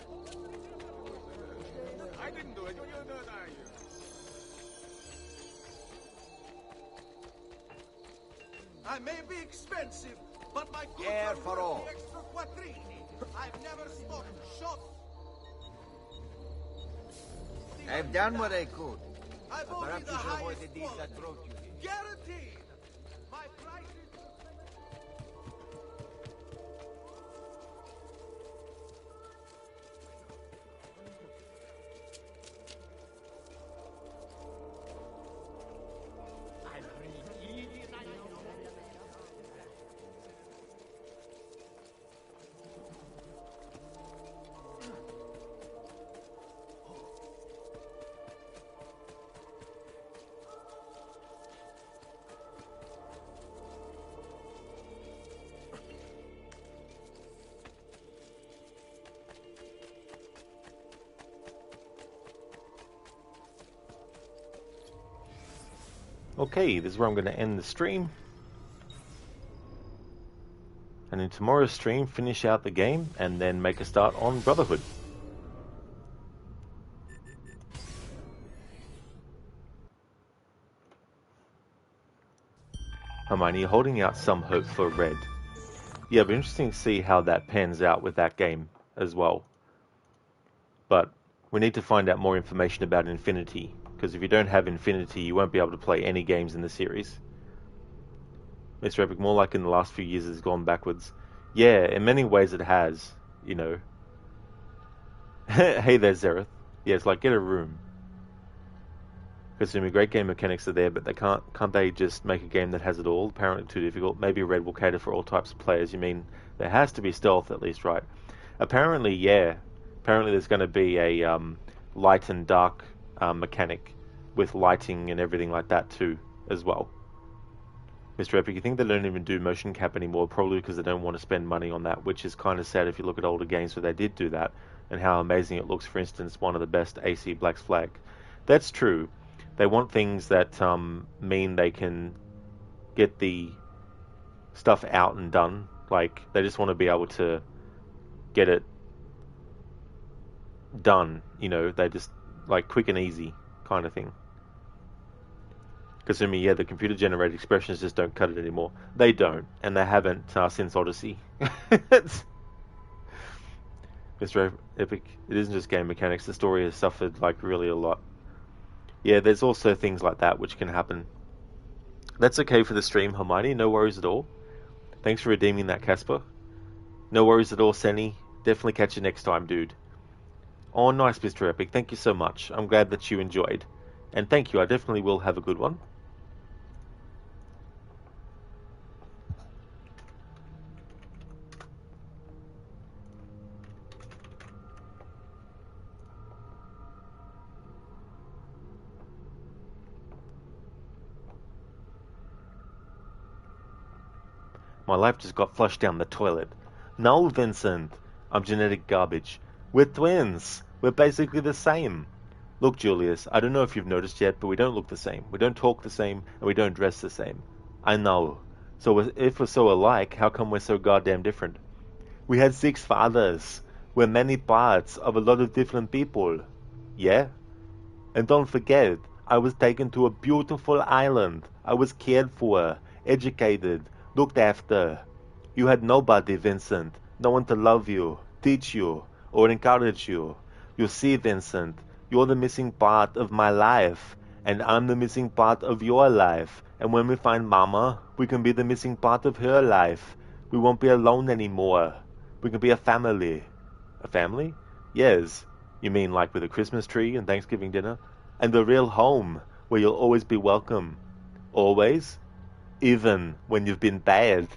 I didn't do it. You do it, I may be expensive, but my goods Air are for worth all. the extra quattrini. I've never smoked shot. I've done what I could. I've But only perhaps the you should avoid highest the deeds that quality. brought you here. Guaranteed. My prices. Okay, this is where I'm going to end the stream. And in tomorrow's stream, finish out the game and then make a start on Brotherhood. Hermione, holding out some hope for Red. Yeah, it'll be interesting to see how that pans out with that game as well. But we need to find out more information about Infinity, because if you don't have Infinity, you won't be able to play any games in the series. Mr. Epic, more like in the last few years, has gone backwards. Yeah, in many ways it has, you know. Hey there, Zereth. Yeah, it's like, get a room. Because great game mechanics are there, but they can't they just make a game that has it all? Apparently too difficult. Maybe Red will cater for all types of players. You mean there has to be stealth at least, right? Apparently, yeah. Apparently there's going to be a light and dark mechanic with lighting and everything like that too, as well. Mr. Epic, you think they don't even do motion cap anymore? Probably because they don't want to spend money on that, which is kind of sad if you look at older games where they did do that, and how amazing it looks. For instance, one of the best, AC Black's Flag. That's true. They want things that mean they can get the stuff out and done. Like, they just want to be able to get it done. You know, they just, like, quick and easy kind of thing. Because, yeah, the computer-generated expressions just don't cut it anymore. They don't, and they haven't since Odyssey. Mr. Epic, it isn't just game mechanics. The story has suffered, like, really a lot. Yeah, there's also things like that which can happen. That's okay for the stream, Hermione. No worries at all. Thanks for redeeming that, Casper. No worries at all, Senny. Definitely catch you next time, dude. Oh, nice, Mr. Epic. Thank you so much. I'm glad that you enjoyed. And thank you. I definitely will have a good one. My life just got flushed down the toilet. No, Vincent. I'm genetic garbage. We're twins. We're basically the same. Look, Julius, I don't know if you've noticed yet, but we don't look the same. We don't talk the same, and we don't dress the same. I know. So if we're so alike, how come we're so goddamn different? We had 6 fathers. We're many parts of a lot of different people. Yeah? And don't forget, I was taken to a beautiful island. I was cared for, educated, looked after. You had nobody, Vincent. No one to love you, teach you, or encourage you. You see, Vincent, you're the missing part of my life, and I'm the missing part of your life. And when we find Mama, we can be the missing part of her life. We won't be alone anymore. We can be a family. A family? Yes. You mean like with a Christmas tree and Thanksgiving dinner? And a real home, where you'll always be welcome. Always? Even when you've been bad.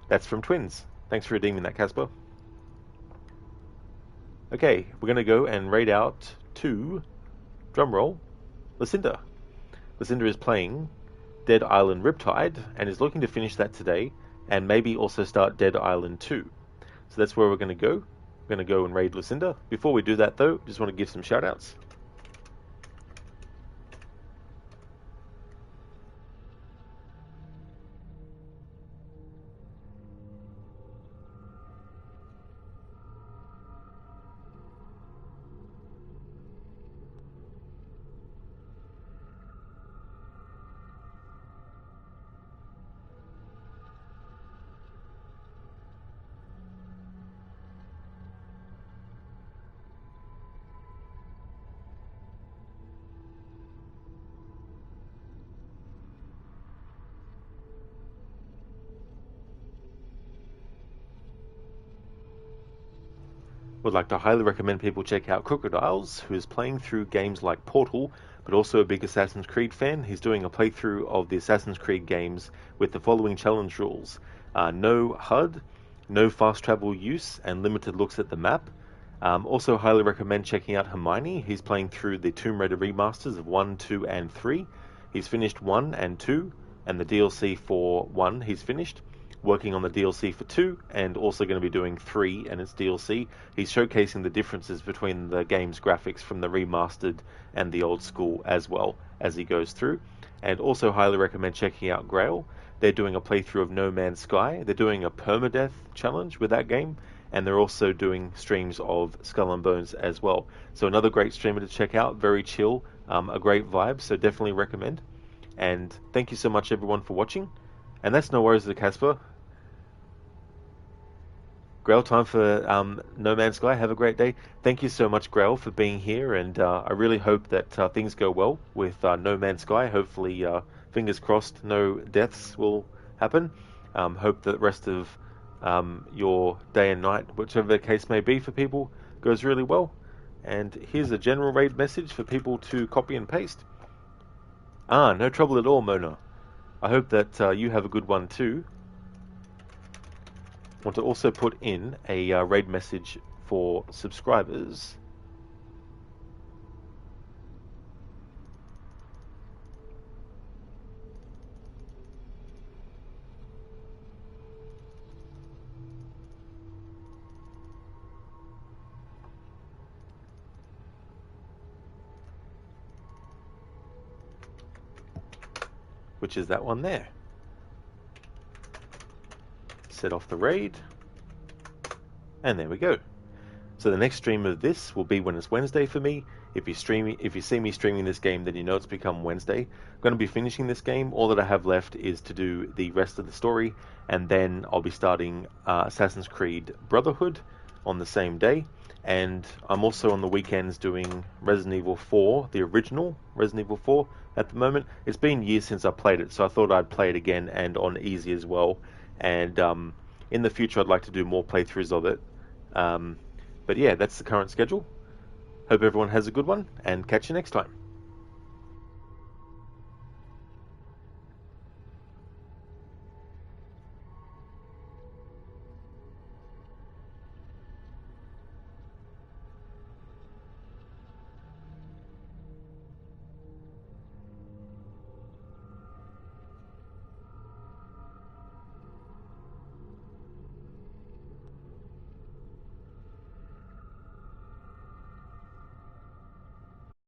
That's from Twins. Thanks for redeeming that, Casper. Okay, we're going to go and raid out to, drumroll, Lucinda. Lucinda is playing Dead Island Riptide and is looking to finish that today and maybe also start Dead Island 2. So that's where we're going to go. We're going to go and raid Lucinda. Before we do that though, just want to give some shout outs. Would like to highly recommend people check out Crocodiles, who is playing through games like Portal, but also a big Assassin's Creed fan. He's doing a playthrough of the Assassin's Creed games with the following challenge rules. No HUD, no fast travel use, and limited looks at the map. Also highly recommend checking out Hermione. He's playing through the Tomb Raider remasters of 1, 2, and 3. He's finished 1 and 2, and the DLC for 1 he's finished. Working on the DLC for 2, and also going to be doing 3 and its DLC. He's showcasing the differences between the game's graphics from the remastered and the old school as well as he goes through. And also highly recommend checking out Grail. They're doing a playthrough of No Man's Sky. They're doing a permadeath challenge with that game, and they're also doing streams of Skull and Bones as well. So another great streamer to check out, very chill, a great vibe, so definitely recommend. And thank you so much everyone for watching. And that's no worries to Casper. Grail, time for No Man's Sky. Have a great day. Thank you so much, Grail, for being here, and I really hope that things go well with No Man's Sky. Hopefully, fingers crossed, no deaths will happen. Hope that the rest of your day and night, whichever the case may be for people, goes really well. And here's a general raid message for people to copy and paste. No trouble at all, Mona. I hope that you have a good one too. Want to also put in a raid message for subscribers. Which is that one there. Set off the raid, and there we go. So the next stream of this will be when it's Wednesday for me. If you see me streaming this game, then you know it's become Wednesday. I'm going to be finishing this game. All that I have left is to do the rest of the story, and then I'll be starting Assassin's Creed Brotherhood on the same day. And I'm also on the weekends doing Resident Evil 4, the original Resident Evil 4 at the moment. It's been years since I played it, so I thought I'd play it again and on easy as well. And in the future I'd like to do more playthroughs of it. But yeah, that's the current schedule. Hope everyone has a good one, and catch you next time.